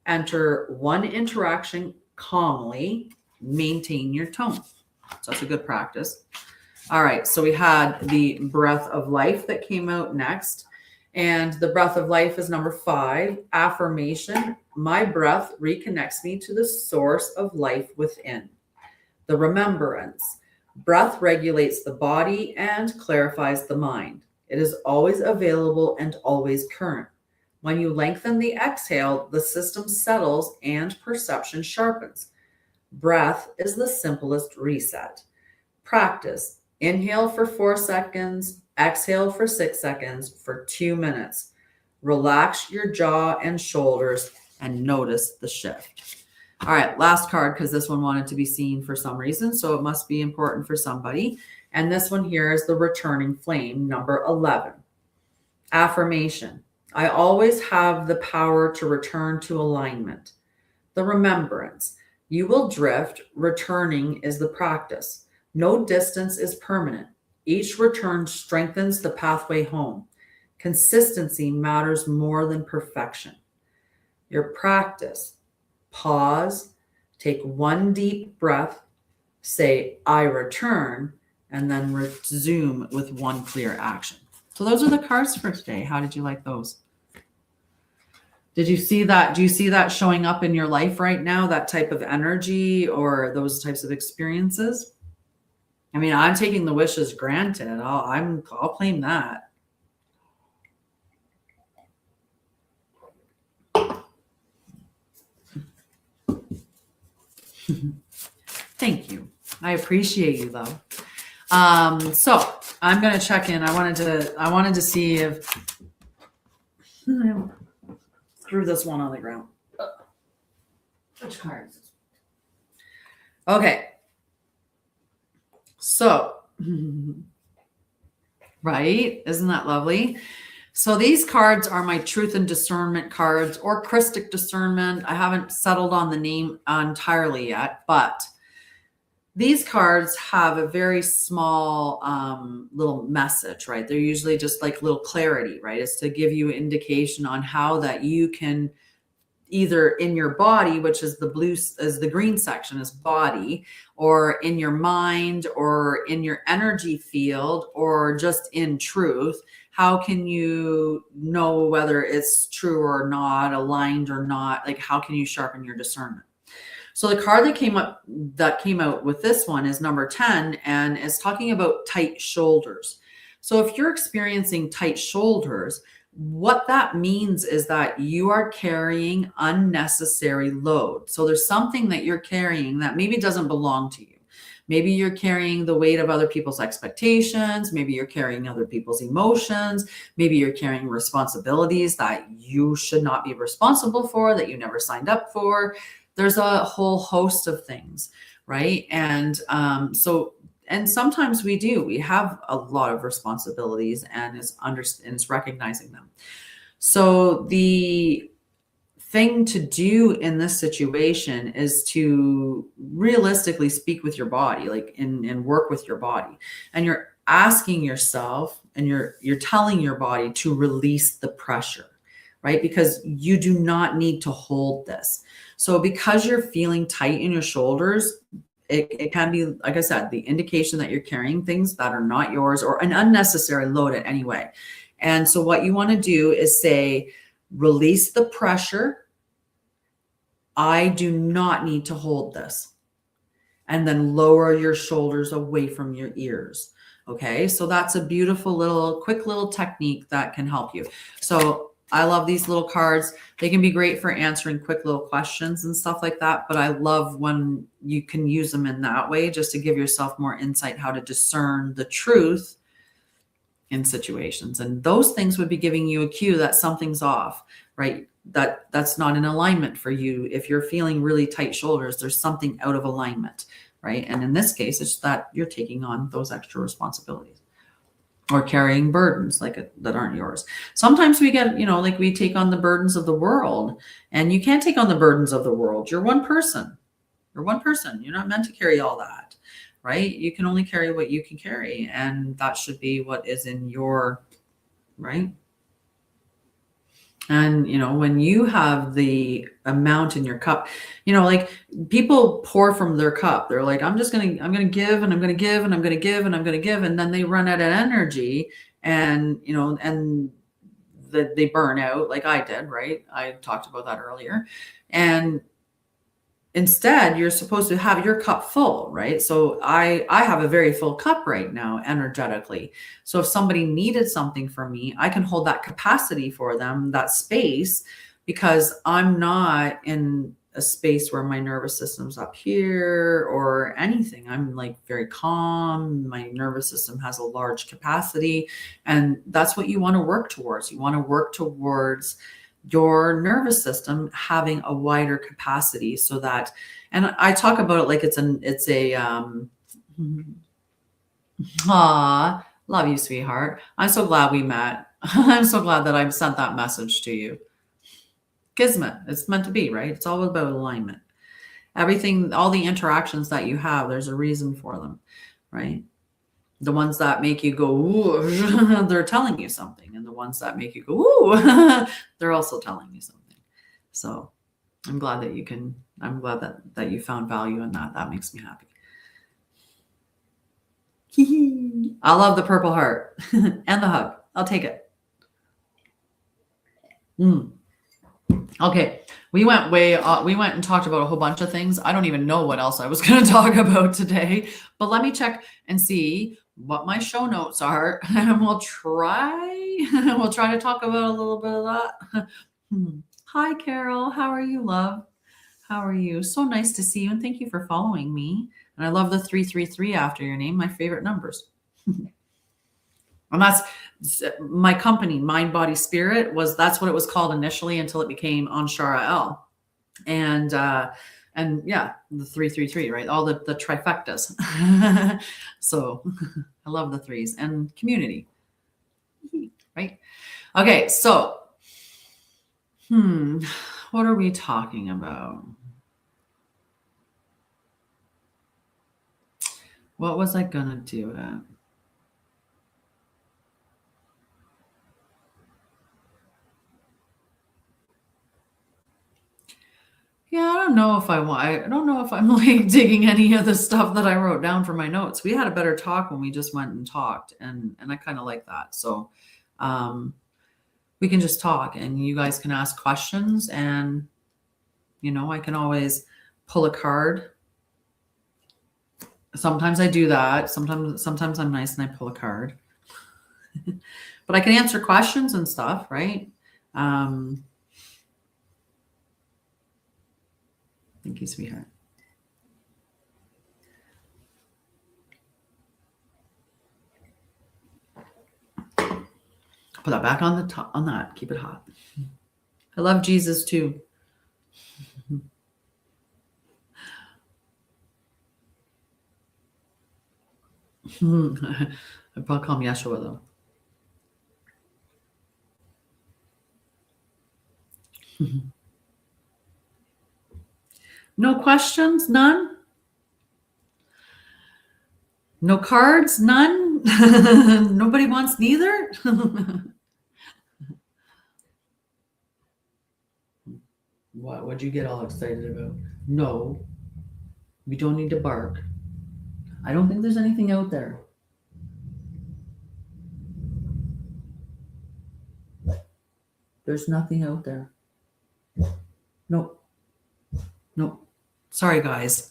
Enter one interaction calmly, maintain your tone. So that's a good practice. All right, so we had the breath of life that came out next. And the breath of life is number 5, affirmation. My breath reconnects me to the source of life within. The remembrance. Breath regulates the body and clarifies the mind. It is always available and always current. When you lengthen the exhale, the system settles and perception sharpens. Breath is the simplest reset. Practice. Inhale for 4 seconds. Exhale for 6 seconds for 2 minutes. Relax your jaw and shoulders and notice the shift. All right, last card, because this one wanted to be seen for some reason, so it must be important for somebody. And this one here is the Returning Flame, number 11. Affirmation. I always have the power to return to alignment. The remembrance. You will drift. Returning is the practice. No distance is permanent. Each return strengthens the pathway home. Consistency matters more than perfection. Your practice. Pause, take one deep breath, say, I return, and then resume with one clear action. So those are the cards for today. How did you like those? Did you see that? Do you see that showing up in your life right now, that type of energy or those types of experiences? I mean, I'm taking the wishes granted. I'll claim that. Thank you. I appreciate you though. So I'm going to check in. I wanted to see if threw this one on the ground. Which card is this? Okay. So, right? Isn't that lovely? So these cards are my truth and discernment cards, or Christic discernment. I haven't settled on the name entirely yet, but these cards have a very small little message, right? They're usually just like little clarity, right? It's to give you indication on how that you can either in your body, which is the blue, is the green section is body, or in your mind, or in your energy field, or just in truth. How can you know whether it's true or not, aligned or not? Like, how can you sharpen your discernment? So the card that came out with this one is number 10, and is talking about tight shoulders. So if you're experiencing tight shoulders, what that means is that you are carrying unnecessary load. So there's something that you're carrying that maybe doesn't belong to you. Maybe you're carrying the weight of other people's expectations. Maybe you're carrying other people's emotions. Maybe you're carrying responsibilities that you should not be responsible for, that you never signed up for. There's a whole host of things, right? And and sometimes we have a lot of responsibilities, and it's recognizing them. So the thing to do in this situation is to realistically speak with your body, like and work with your body. And you're asking yourself, and you're telling your body to release the pressure, right? Because you do not need to hold this. So because you're feeling tight in your shoulders, it can be, like I said, the indication that you're carrying things that are not yours, or an unnecessary load in any way. And so what you want to do is say, release the pressure. I do not need to hold this. And then lower your shoulders away from your ears. Okay. So that's a beautiful little, quick little technique that can help you. So I love these little cards. They can be great for answering quick little questions and stuff like that. But I love when you can use them in that way, just to give yourself more insight how to discern the truth in situations. And those things would be giving you a cue that something's off, right? That's not in alignment for you. If you're feeling really tight shoulders, there's something out of alignment, right? And in this case, it's that you're taking on those extra responsibilities or carrying burdens that aren't yours. Sometimes we get, like we take on the burdens of the world, and you can't take on the burdens of the world. You're one person. You're one person. You're not meant to carry all that, right? You can only carry what you can carry, and that should be what is in your, right? And, when you have the amount in your cup, like people pour from their cup. They're like, I'm going to give, and I'm going to give, and I'm going to give, and I'm going to give. And then they run out of energy, and, and they burn out, like I did, right? I talked about that earlier. And instead, you're supposed to have your cup full, right? So I have a very full cup right now, energetically. So if somebody needed something from me, I can hold that capacity for them, that space, because I'm not in a space where my nervous system's up here or anything. I'm like very calm. My nervous system has a large capacity, and that's what you want to work towards. You want to work towards your nervous system having a wider capacity, so that, and I talk about it like it's love you, sweetheart. I'm so glad we met. I'm so glad that I've sent that message to you. Kismet, it's meant to be, right? It's all about alignment. Everything, all the interactions that you have, there's a reason for them, right? The ones that make you go, ooh, they're telling you something. And the ones that make you go, ooh, they're also telling you something. So I'm glad that that you found value in that. That makes me happy. I love the purple heart and the hug. I'll take it. Okay. We went and talked about a whole bunch of things. I don't even know what else I was going to talk about today, but let me check and see what my show notes are, and we'll try to talk about a little bit of that. Hi, Carol. How are you, love? How are you? So nice to see you, and thank you for following me. And I love the 333 after your name, my favorite numbers. And that's my company, Mind, Body, Spirit, that's what it was called initially, until it became Anshara'El. And yeah, the 333, right? All the trifectas. So I love the threes and community, right? Okay. So, what are we talking about? What was I going to do it? Yeah, I don't know if I'm like digging any of the stuff that I wrote down for my notes. We had a better talk when we just went and talked, and I kind of like that. So we can just talk, and you guys can ask questions, and I can always pull a card. Sometimes I do that. Sometimes I'm nice and I pull a card. But I can answer questions and stuff, right? Thank you, sweetheart. Put that back on the top, on that. Keep it hot. I love Jesus too. I'd probably call him Yeshua though. No questions? None? No cards? None? Nobody wants neither? What would you get all excited about? No, we don't need to bark. I don't think there's anything out there. There's nothing out there. Nope. Nope. Sorry, guys.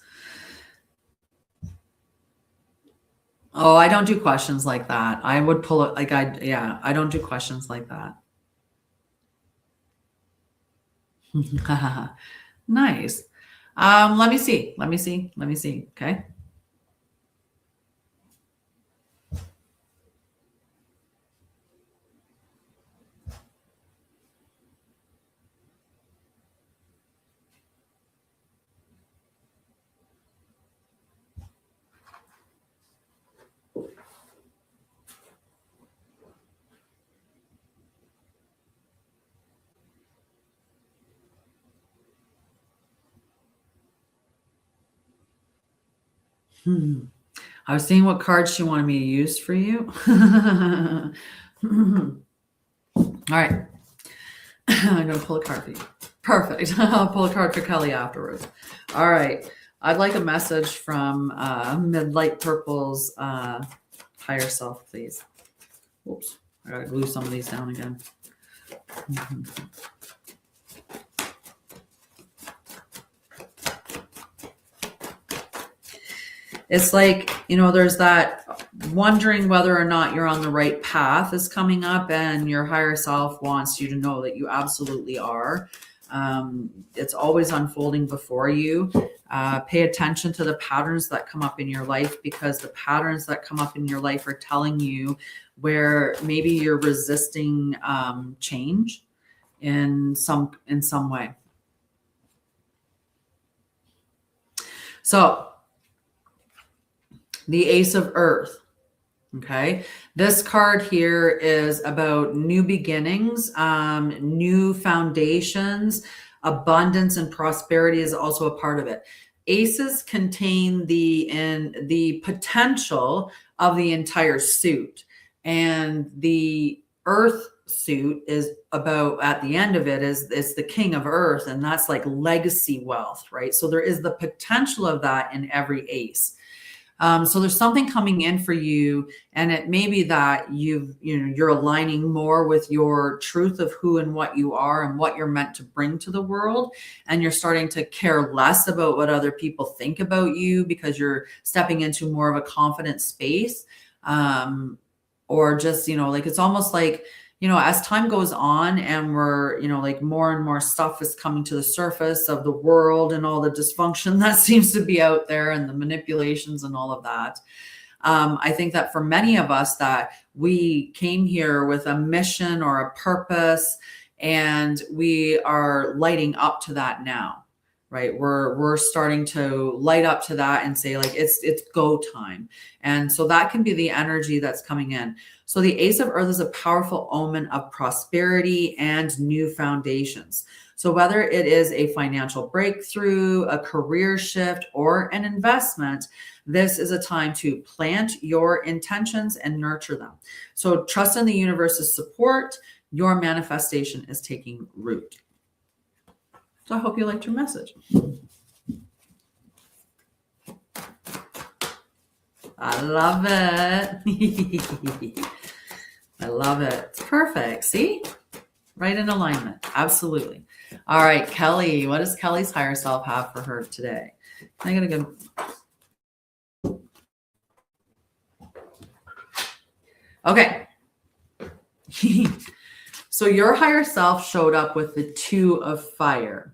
Oh, I don't do questions like that. I would pull it like I don't do questions like that. Nice. Let me see. Let me see. Let me see. Okay. I was seeing what cards she wanted me to use for you. All right. I'm going to pull a card for you. Perfect. I'll pull a card for Kelly afterwards. All right. I'd like a message from Midlight Purple's higher self, please. Oops. I got to glue some of these down again. It's like, there's that wondering whether or not you're on the right path is coming up, and your higher self wants you to know that you absolutely are. It's always unfolding before you. Pay attention to the patterns that come up in your life, because the patterns that come up in your life are telling you where maybe you're resisting change in some way. So the Ace of Earth. Okay. This card here is about new beginnings, new foundations. Abundance and prosperity is also a part of it. Aces contain the potential of the entire suit, and the Earth suit is about, at the end of it, is the King of Earth, and that's like legacy wealth, right? So there is the potential of that in every ace. So there's something coming in for you, and it may be that you're aligning more with your truth of who and what you are and what you're meant to bring to the world, and you're starting to care less about what other people think about you because you're stepping into more of a confident space, or just like it's almost like as time goes on and we're like more and more stuff is coming to the surface of the world and all the dysfunction that seems to be out there and the manipulations and all of that. I think that for many of us that we came here with a mission or a purpose, and we are lighting up to that now, right? We're starting to light up to that and say like it's go time. And so that can be the energy that's coming in. So the Ace of Earth is a powerful omen of prosperity and new foundations. So whether it is a financial breakthrough, a career shift, or an investment, this is a time to plant your intentions and nurture them. So trust in the universe's support. Your manifestation is taking root. So I hope you liked your message. I love it. I love it. It's perfect. See? Right in alignment. Absolutely. All right, Kelly. What does Kelly's higher self have for her today? I gotta go. Okay. So your higher self showed up with the Two of Fire.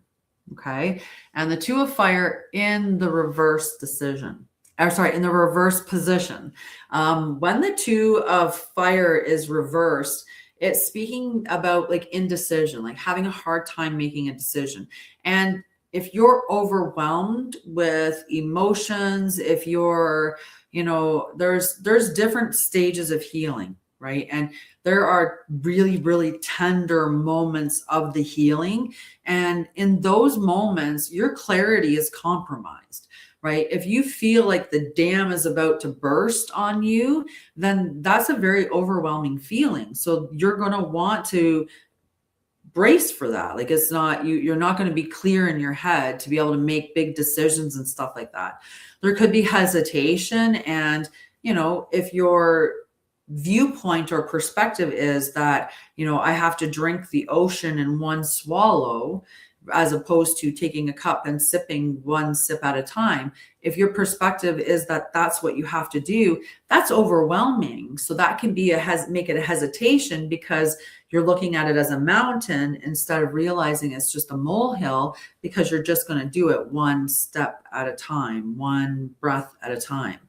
Okay. And the Two of Fire in the reverse decision. In the reverse position. When the Two of Fire is reversed, it's speaking about like indecision, like having a hard time making a decision. And if you're overwhelmed with emotions, if you're, there's different stages of healing, right? And there are really, really tender moments of the healing. And in those moments, your clarity is compromised, right? If you feel like the dam is about to burst on you, then that's a very overwhelming feeling. So you're going to want to brace for that. Like, it's not you're not going to be clear in your head to be able to make big decisions and stuff like that. There could be hesitation, and if your viewpoint or perspective is that I have to drink the ocean in one swallow, as opposed to taking a cup and sipping one sip at a time. If your perspective is that that's what you have to do, that's overwhelming. So that can be make it a hesitation, because you're looking at it as a mountain instead of realizing it's just a molehill, because you're just going to do it one step at a time, one breath at a time.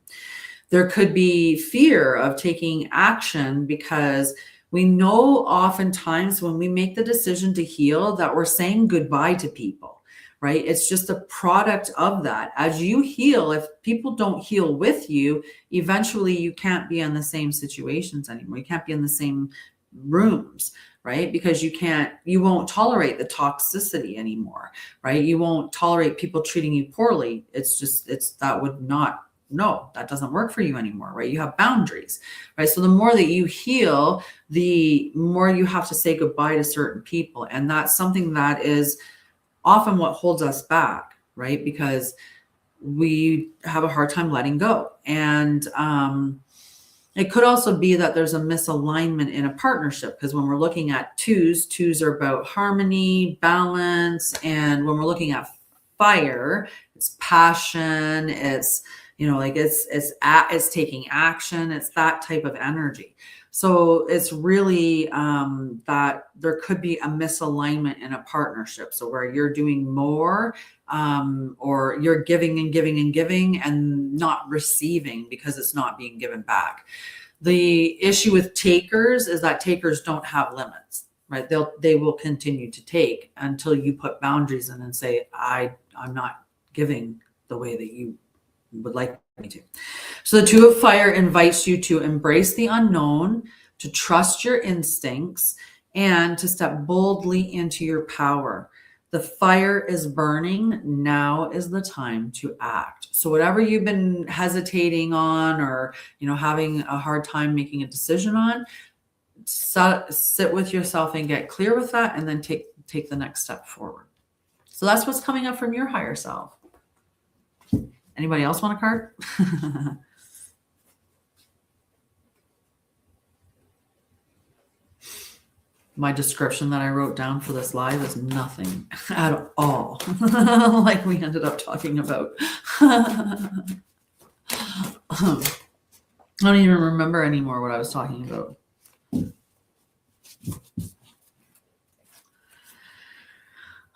There could be fear of taking action, because we know oftentimes when we make the decision to heal that we're saying goodbye to people, right? It's just a product of that. As you heal, if people don't heal with you, eventually you can't be in the same situations anymore. You can't be in the same rooms, right? Because you won't tolerate the toxicity anymore, right? You won't tolerate people treating you poorly. No, that doesn't work for you anymore, right? You have boundaries, right? So the more that you heal, the more you have to say goodbye to certain people. And that's something that is often what holds us back, right? Because we have a hard time letting go. And it could also be that there's a misalignment in a partnership, because when we're looking at twos are about harmony, balance. And when we're looking at fire, it's passion, it's it's taking action. It's that type of energy. So it's really that there could be a misalignment in a partnership. So where you're doing more, or you're giving and giving and giving and not receiving because it's not being given back. The issue with takers is that takers don't have limits, right? They will continue to take until you put boundaries in and say, I'm not giving the way that you would like me to. So the Two of Fire invites you to embrace the unknown, to trust your instincts, and to step boldly into your power. The fire is burning. Now is the time to act. So whatever you've been hesitating on, or having a hard time making a decision on, sit with yourself and get clear with that, and then take the next step forward. So that's what's coming up from your higher self. Anybody else want a card? My description that I wrote down for this live is nothing at all like we ended up talking about. I don't even remember anymore what I was talking about.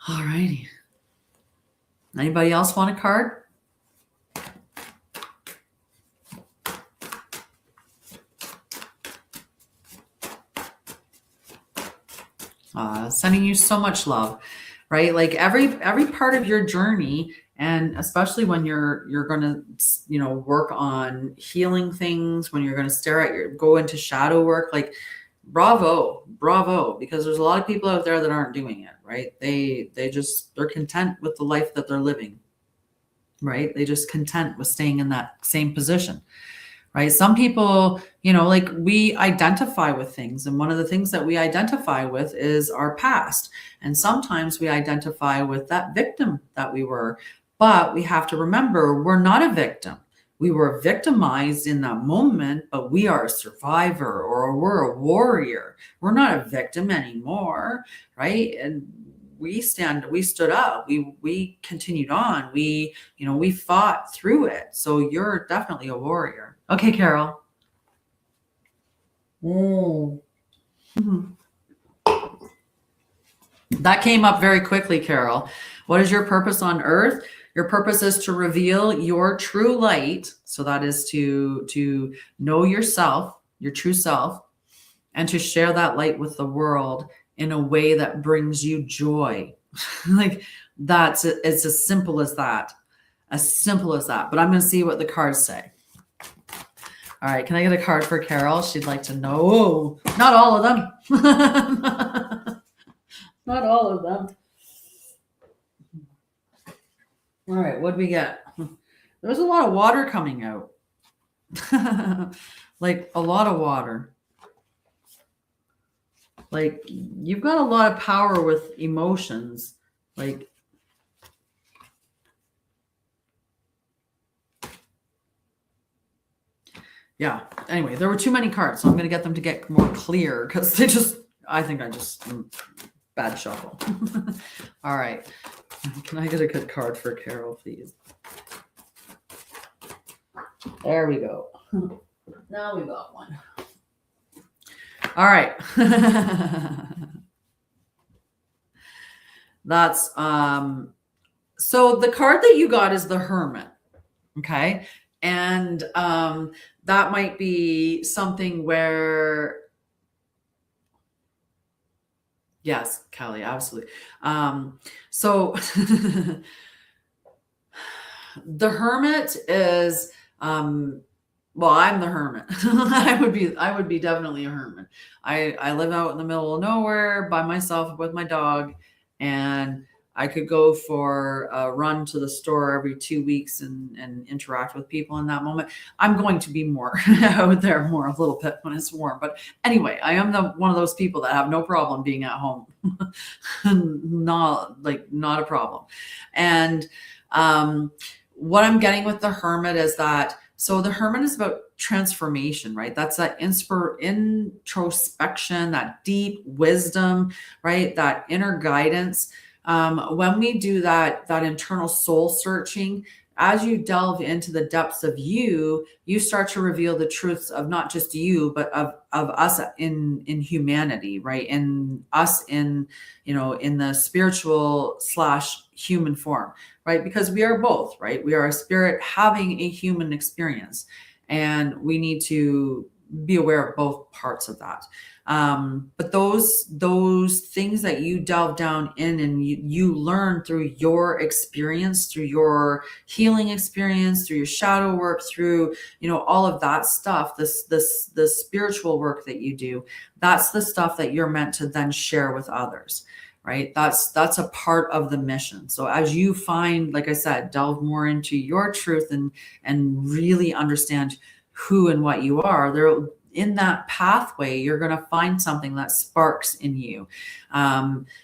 All righty. Anybody else want a card? Sending you so much love, right? Like every part of your journey, and especially when you're going to, work on healing things, when you're going to go into shadow work, like bravo, because there's a lot of people out there that aren't doing it, right? They're content with the life that they're living, right? They just content with staying in that same position. Right? Some people, like we identify with things. And one of the things that we identify with is our past. And sometimes we identify with that victim that we were. But we have to remember, we're not a victim. We were victimized in that moment, but we are a survivor, or we're a warrior. We're not a victim anymore, right? And we stood up, we continued on, we fought through it. So you're definitely a warrior. Okay, Carol. That came up very quickly, Carol. What is your purpose on earth? Your purpose is to reveal your true light. So that is to know yourself, your true self, and to share that light with the world in a way that brings you joy. Like it's as simple as that. But I'm going to see what the cards say. All right. Can I get a card for Carol? She'd like to know. Not all of them. Not all of them. All right. What do we get? There's a lot of water coming out. Like a lot of water. Like you've got a lot of power with emotions. Like, yeah. Anyway, there were too many cards, so I'm going to get them to get more clear because I think I just bad shuffle. All right. Can I get a good card for Carol, please? There we go. Now we got one. All right. That's so the card that you got is the Hermit. Okay. And that might be something where, yes, Kelly, absolutely. So the Hermit is well, I'm the hermit. I would be definitely a hermit. I live out in the middle of nowhere by myself with my dog, and I could go for a run to the store every 2 weeks and interact with people in that moment. I'm going to be more out there more a little bit when it's warm. But anyway, I am one of those people that have no problem being at home. not a problem. And what I'm getting with the Hermit is that, so the Hermit is about transformation, right? That's that introspection, that deep wisdom, right? That inner guidance. When we do that internal soul searching, as you delve into the depths of you start to reveal the truths of not just you, but of us in humanity, right? And us in the spiritual / human form, right? Because we are both, right? We are a spirit having a human experience, and we need to be aware of both parts of that. But those things that you delve down in and you learn through your experience, through your healing experience, through your shadow work, through, all of that stuff, the spiritual work that you do, that's the stuff that you're meant to then share with others, right? That's a part of the mission. So as you find, like I said, delve more into your truth and really understand who and what you are, there in that pathway, you're going to find something that sparks in you.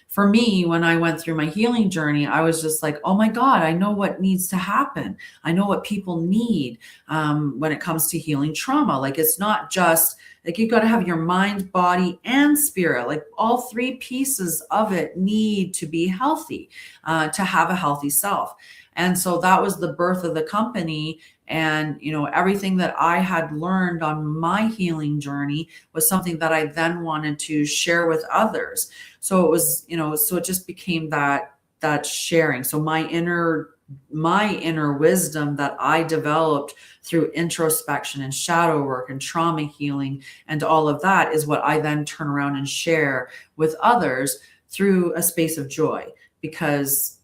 For me, when I went through my healing journey, I was just like, oh my God, I know what needs to happen. I know what people need when it comes to healing trauma. Like, it's not just like, you've got to have your mind, body, and spirit. Like, all three pieces of it need to be healthy to have a healthy self. And so that was the birth of the company. And, everything that I had learned on my healing journey was something that I then wanted to share with others. So it was, so it just became that sharing. So my inner wisdom that I developed through introspection and shadow work and trauma healing and all of that is what I then turn around and share with others through a space of joy, because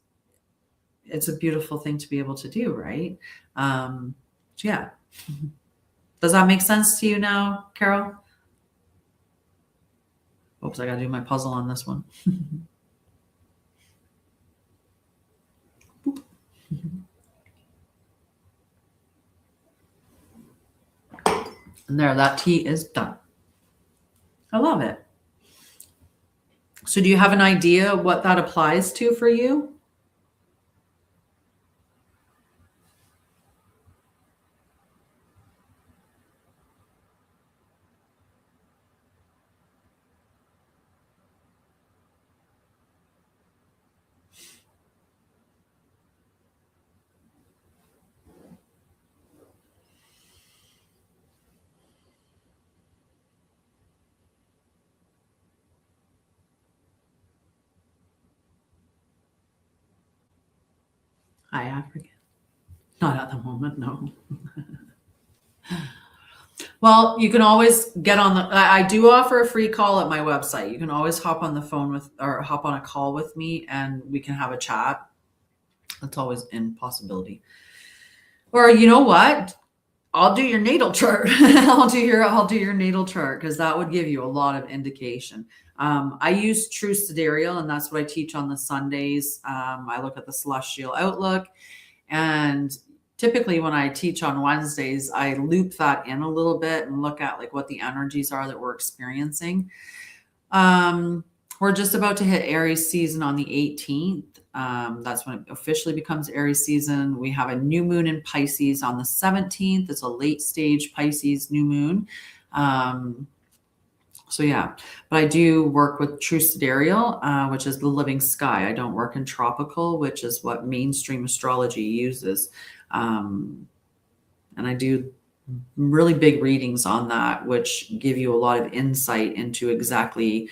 it's a beautiful thing to be able to do, right? Yeah. Does that make sense to you now, Carol? Oops, I got to do my puzzle on this one. And there, that tea is done. I love it. So do you have an idea what that applies to for you? Hi, African. Not at the moment, no. Well, you can always get on I do offer a free call at my website. You can always hop on the phone or hop on a call with me and we can have a chat. That's always in possibility. Or you know what? I'll do your natal chart. I'll do your natal chart because that would give you a lot of indication. I use True Sidereal, and that's what I teach on the Sundays. I look at the celestial outlook, and typically when I teach on Wednesdays, I loop that in a little bit and look at like what the energies are that we're experiencing. We're just about to hit Aries season on the 18th. That's when it officially becomes Aries season. We have a new moon in Pisces on the 17th. It's a late stage Pisces new moon. So yeah, but I do work with True Sidereal, which is the living sky. I don't work in tropical, which is what mainstream astrology uses. And I do really big readings on that, which give you a lot of insight into exactly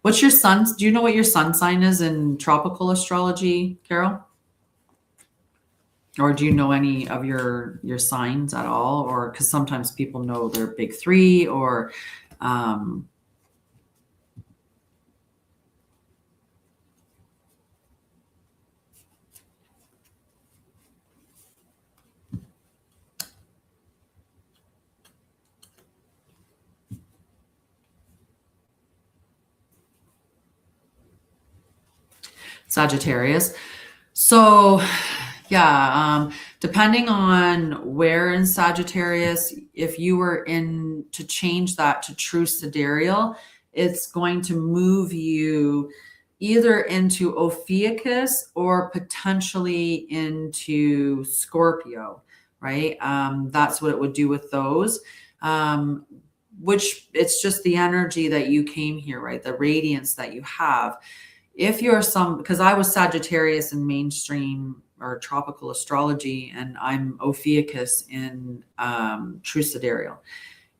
what's your sun's. Do you know what your sun sign is in tropical astrology, Carol? Or do you know any of your signs at all? Or because sometimes people know their big three or Sagittarius. So yeah, depending on where in Sagittarius, if you were in to change that to True Sidereal, it's going to move you either into Ophiuchus or potentially into Scorpio, right? That's what it would do with those. Which it's just the energy that you came here, right? The radiance that you have. If you're because I was Sagittarius in mainstream or tropical astrology, and I'm Ophiuchus in True Sidereal.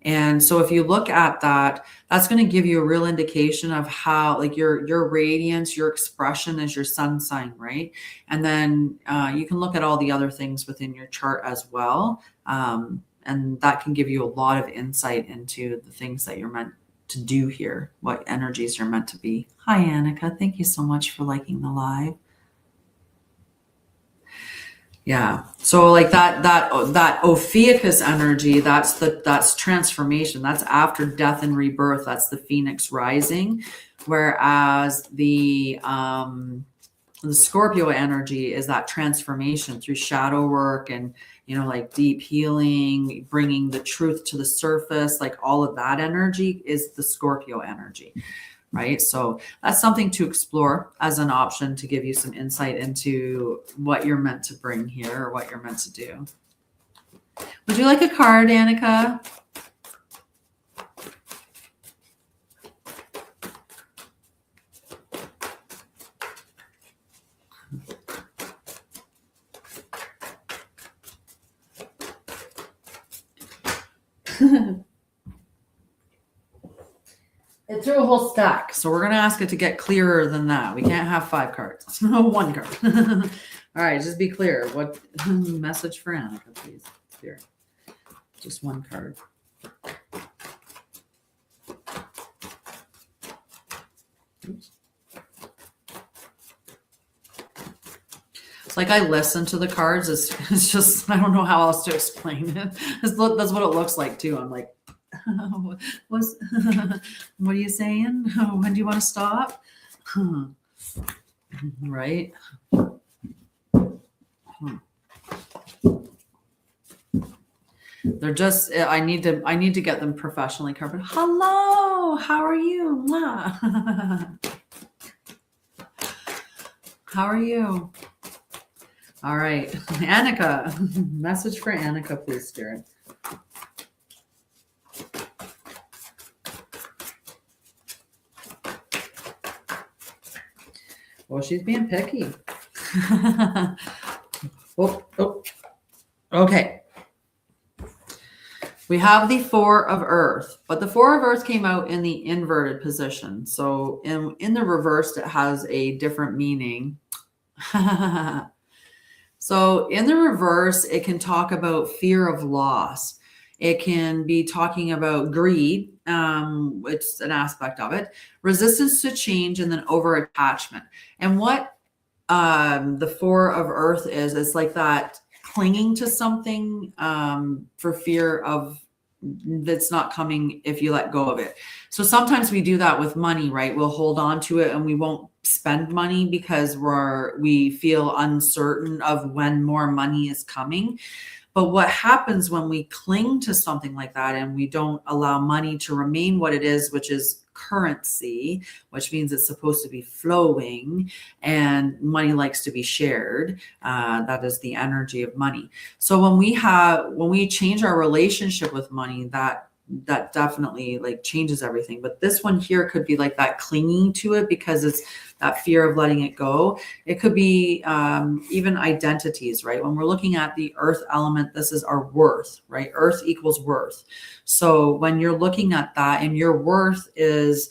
And so if you look at that, that's going to give you a real indication of how like your radiance, your expression is your sun sign, right? And then you can look at all the other things within your chart as well. And that can give you a lot of insight into the things that you're meant to do here, what energies you're meant to be. Hi, Annika. Thank you so much for liking the live. Yeah. So like that Ophiuchus energy, that's transformation. That's after death and rebirth. That's the phoenix rising. Whereas the Scorpio energy is that transformation through shadow work and, like deep healing, bringing the truth to the surface, like all of that energy is the Scorpio energy, right? So that's something to explore as an option to give you some insight into what you're meant to bring here or what you're meant to do. Would you like a card, Annika? It threw a whole stack, so we're going to ask it to get clearer than that. We can't have 5 cards. No, 1 card. All right, just be clear. What message for Annika, please? Here, just 1 card. Oops. It's like I listen to the cards. It's just, I don't know how else to explain it. That's what it looks like too. I'm like, what are you saying? When do you want to stop? Right? They're just, I need to get them professionally covered. Hello, how are you? How are you? All right, Annika, message for Annika, please, Spirit. Well, she's being picky. Oh. Okay. We have the 4 of Earth, but the 4 of Earth came out in the inverted position. So in the reverse, it has a different meaning. So in the reverse, it can talk about fear of loss. It can be talking about greed, which is an aspect of it, resistance to change, and then over-attachment. And what the 4 of Earth is like that clinging to something for fear of that's not coming if you let go of it. So sometimes we do that with money, right? We'll hold on to it and we won't spend money because we feel uncertain of when more money is coming. But what happens when we cling to something like that and we don't allow money to remain what it is, which is currency, which means it's supposed to be flowing, and money likes to be shared. That is the energy of money. So when we change our relationship with money, that definitely like changes everything. But this one here could be like that clinging to it because it's that fear of letting it go. It could be even identities, right? When we're looking at the earth element, this is our worth, right? Earth equals worth. So when you're looking at that and your worth is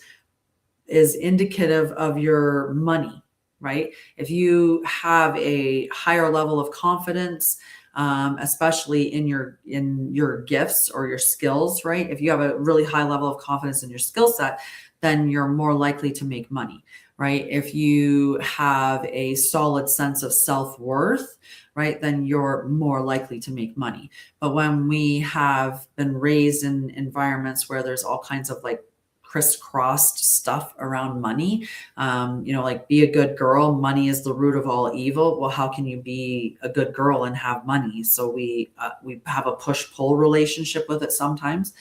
indicative of your money, right? If you have a higher level of confidence, especially in your gifts or your skills, right? If you have a really high level of confidence in your skill set, then you're more likely to make money, right? If you have a solid sense of self-worth, right, then you're more likely to make money. But when we have been raised in environments where there's all kinds of like crisscrossed stuff around money, like be a good girl, money is the root of all evil. Well, how can you be a good girl and have money? So we have a push-pull relationship with it sometimes.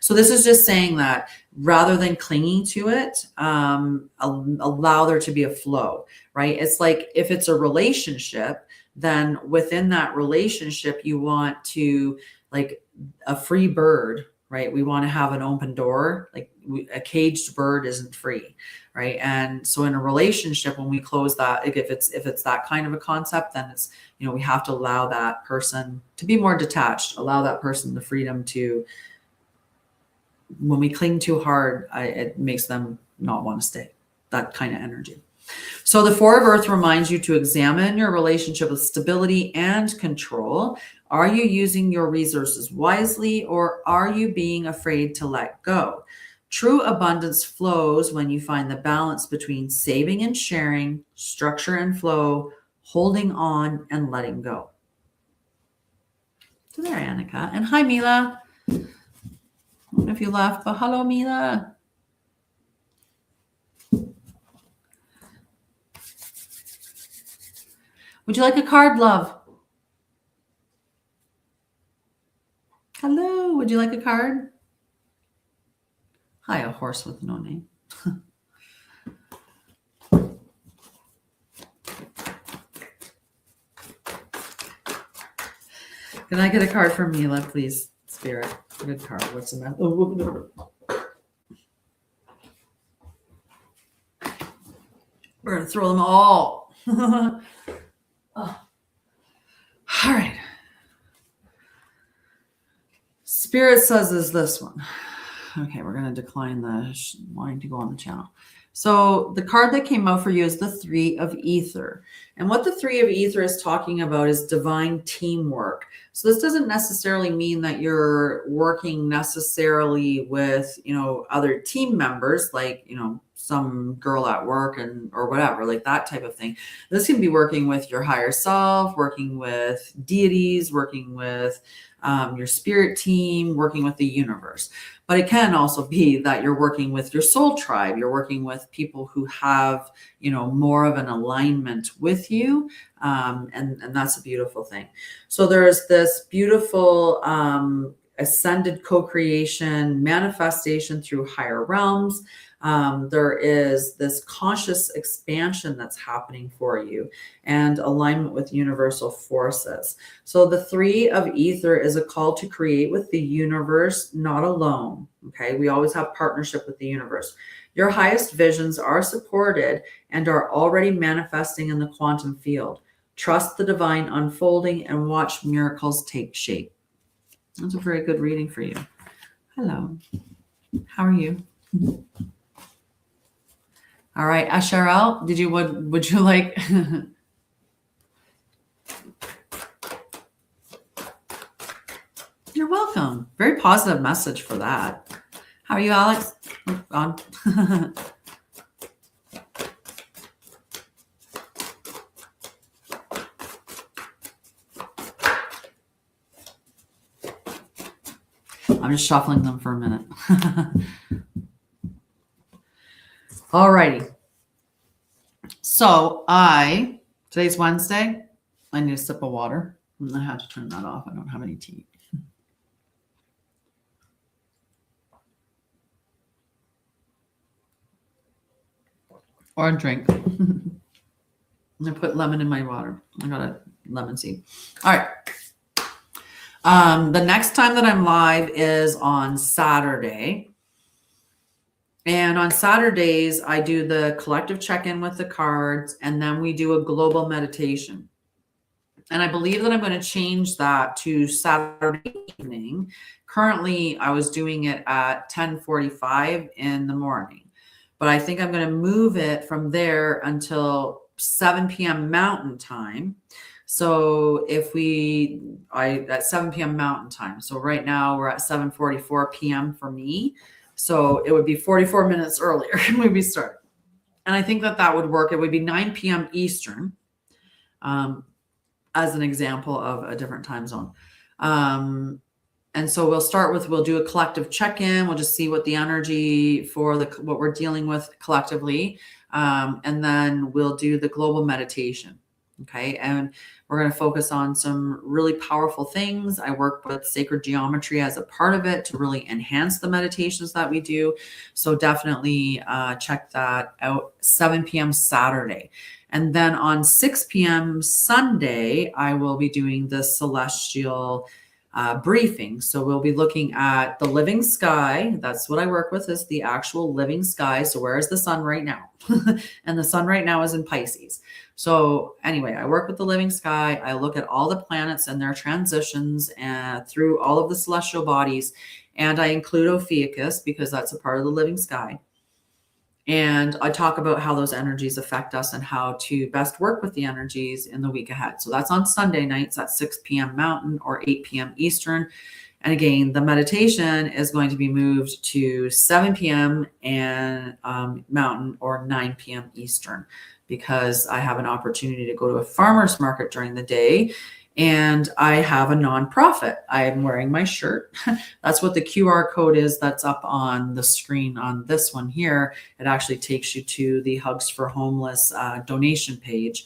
So this is just saying that rather than clinging to it, allow there to be a flow, right? It's like if it's a relationship, then within that relationship, you want to, like a free bird, right? We want to have an open door. Like a caged bird isn't free, right? And so in a relationship, when we close that, if it's that kind of a concept, then it's, we have to allow that person to be more detached, allow that person the freedom to, when we cling too hard, it makes them not want to stay, that kind of energy. So the Four of Earth reminds you to examine your relationship with stability and control. Are you using your resources wisely, or are you being afraid to let go? True abundance flows when you find the balance between saving and sharing, structure and flow, holding on and letting go. So there, Annika. And hi, Mila. I don't know if you left, but hello, Mila. Would you like a card, love? Hello, would you like a card? Hi, a horse with no name. Can I get a card from Mila, please? Spirit, good card. What's the matter? Oh, we're going to throw them all. Oh. All right. Spirit says is this one. Okay, we're going to decline the wanting to go on the channel. So the card that came out for you is the Three of Ether. And what the Three of Ether is talking about is divine teamwork. So this doesn't necessarily mean that you're working necessarily with, other team members, like, some girl at work or whatever, like that type of thing. This can be working with your higher self, working with deities, working with your spirit team, working with the universe. But it can also be that you're working with your soul tribe. You're working with people who have, more of an alignment with you. And that's a beautiful thing. So there's this beautiful ascended co-creation, manifestation through higher realms. There is this conscious expansion that's happening for you and alignment with universal forces. So the Three of Ether is a call to create with the universe, not alone. Okay. We always have partnership with the universe. Your highest visions are supported and are already manifesting in the quantum field. Trust the divine unfolding and watch miracles take shape. That's a very good reading for you. Hello. How are you? All right, Anshara'El, would you like? You're welcome. Very positive message for that. How are you, Alex? Oh, gone. I'm just shuffling them for a minute. All righty. So today's Wednesday. I need a sip of water. I had to turn that off. I don't have any tea. Or a drink. I'm going to put lemon in my water. I got a lemon seed. All right. The next time that I'm live is on Saturday. And on Saturdays, I do the collective check-in with the cards, and then we do a global meditation. And I believe that I'm going to change that to Saturday evening. Currently, I was doing it at 10:45 in the morning. But I think I'm going to move it from there until 7 p.m. Mountain Time. So at 7 p.m. Mountain Time. So right now we're at 7:44 p.m. for me. So it would be 44 minutes earlier when we start. And I think that would work. It would be 9 p.m. Eastern, as an example of a different time zone. And so we'll do a collective check-in. We'll just see what the energy for what we're dealing with collectively. And then we'll do the global meditation. Okay. And we're going to focus on some really powerful things. I work with sacred geometry as a part of it to really enhance the meditations that we do. So definitely check that out. 7 p.m. Saturday. And then on 6 p.m. Sunday, I will be doing the celestial briefing. So we'll be looking at the living sky. That's what I work with, is the actual living sky. So where is the sun right now? And the sun right now is in Pisces. So anyway, I work with the living sky. I look at all the planets and their transitions through all of the celestial bodies. And I include Ophiuchus because that's a part of the living sky. And I talk about how those energies affect us and how to best work with the energies in the week ahead. So that's on Sunday nights at 6 p.m. Mountain or 8 p.m. Eastern. And again, the meditation is going to be moved to 7 p.m. and Mountain or 9 p.m. Eastern, because I have an opportunity to go to a farmer's market during the day. And I have a nonprofit. I'm wearing my shirt. That's what the QR code is that's up on the screen on this one here. It actually takes you to the Hugs for Homeless donation page.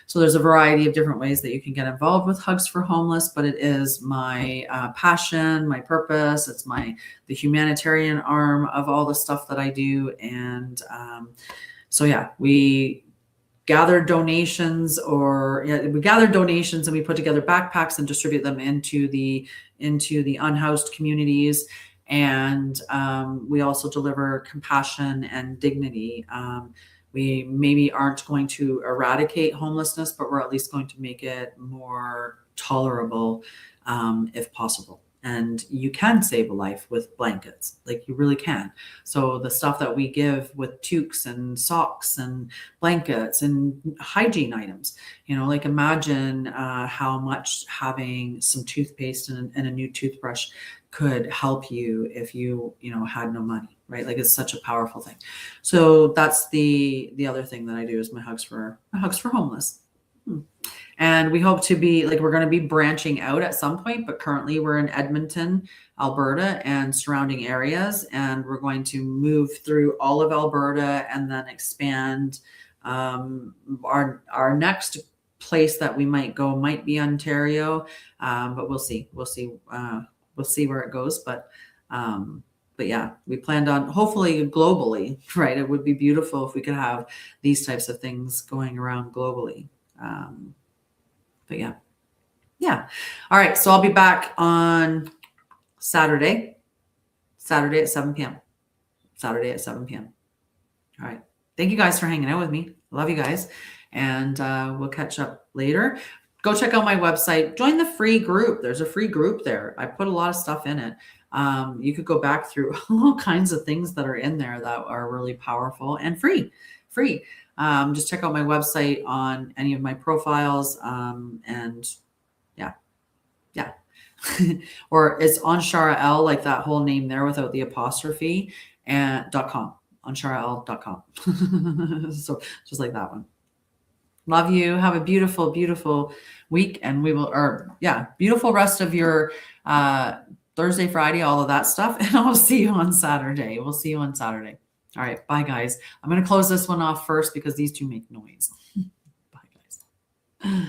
So there's a variety of different ways that you can get involved with Hugs for Homeless, but it is my passion, my purpose. It's the humanitarian arm of all the stuff that I do. And so yeah, we gather donations and we put together backpacks and distribute them into the unhoused communities. And we also deliver compassion and dignity. We maybe aren't going to eradicate homelessness, but we're at least going to make it more tolerable if possible. And you can save a life with blankets, like you really can. So the stuff that we give with toques and socks and blankets and hygiene items, like imagine how much having some toothpaste and a new toothbrush could help you if you had no money, right? Like it's such a powerful thing. So that's the other thing that I do is my Hugs for Homeless. And we hope to be we're going to be branching out at some point, but currently we're in Edmonton, Alberta and surrounding areas. And we're going to move through all of Alberta and then expand. Our next place that we might go might be Ontario, but we'll see. We'll see where it goes. But yeah, we planned on hopefully globally, right? It would be beautiful if we could have these types of things going around globally. But yeah. All right. So I'll be back on Saturday at 7 p.m. All right. Thank you guys for hanging out with me. Love you guys. And we'll catch up later. Go check out my website. Join the free group. There's a free group there. I put a lot of stuff in it. You could go back through all kinds of things that are in there that are really powerful and free. Just check out my website on any of my profiles. And yeah. Or it's Anshara'El, like that whole name there without the apostrophe, and .com, Anshara'El.com. So just like that one. Love you. Have a beautiful, beautiful week. And beautiful rest of your Thursday, Friday, all of that stuff. And I'll see you on Saturday. We'll see you on Saturday. All right. Bye, guys. I'm going to close this one off first because these two make noise. Bye, guys.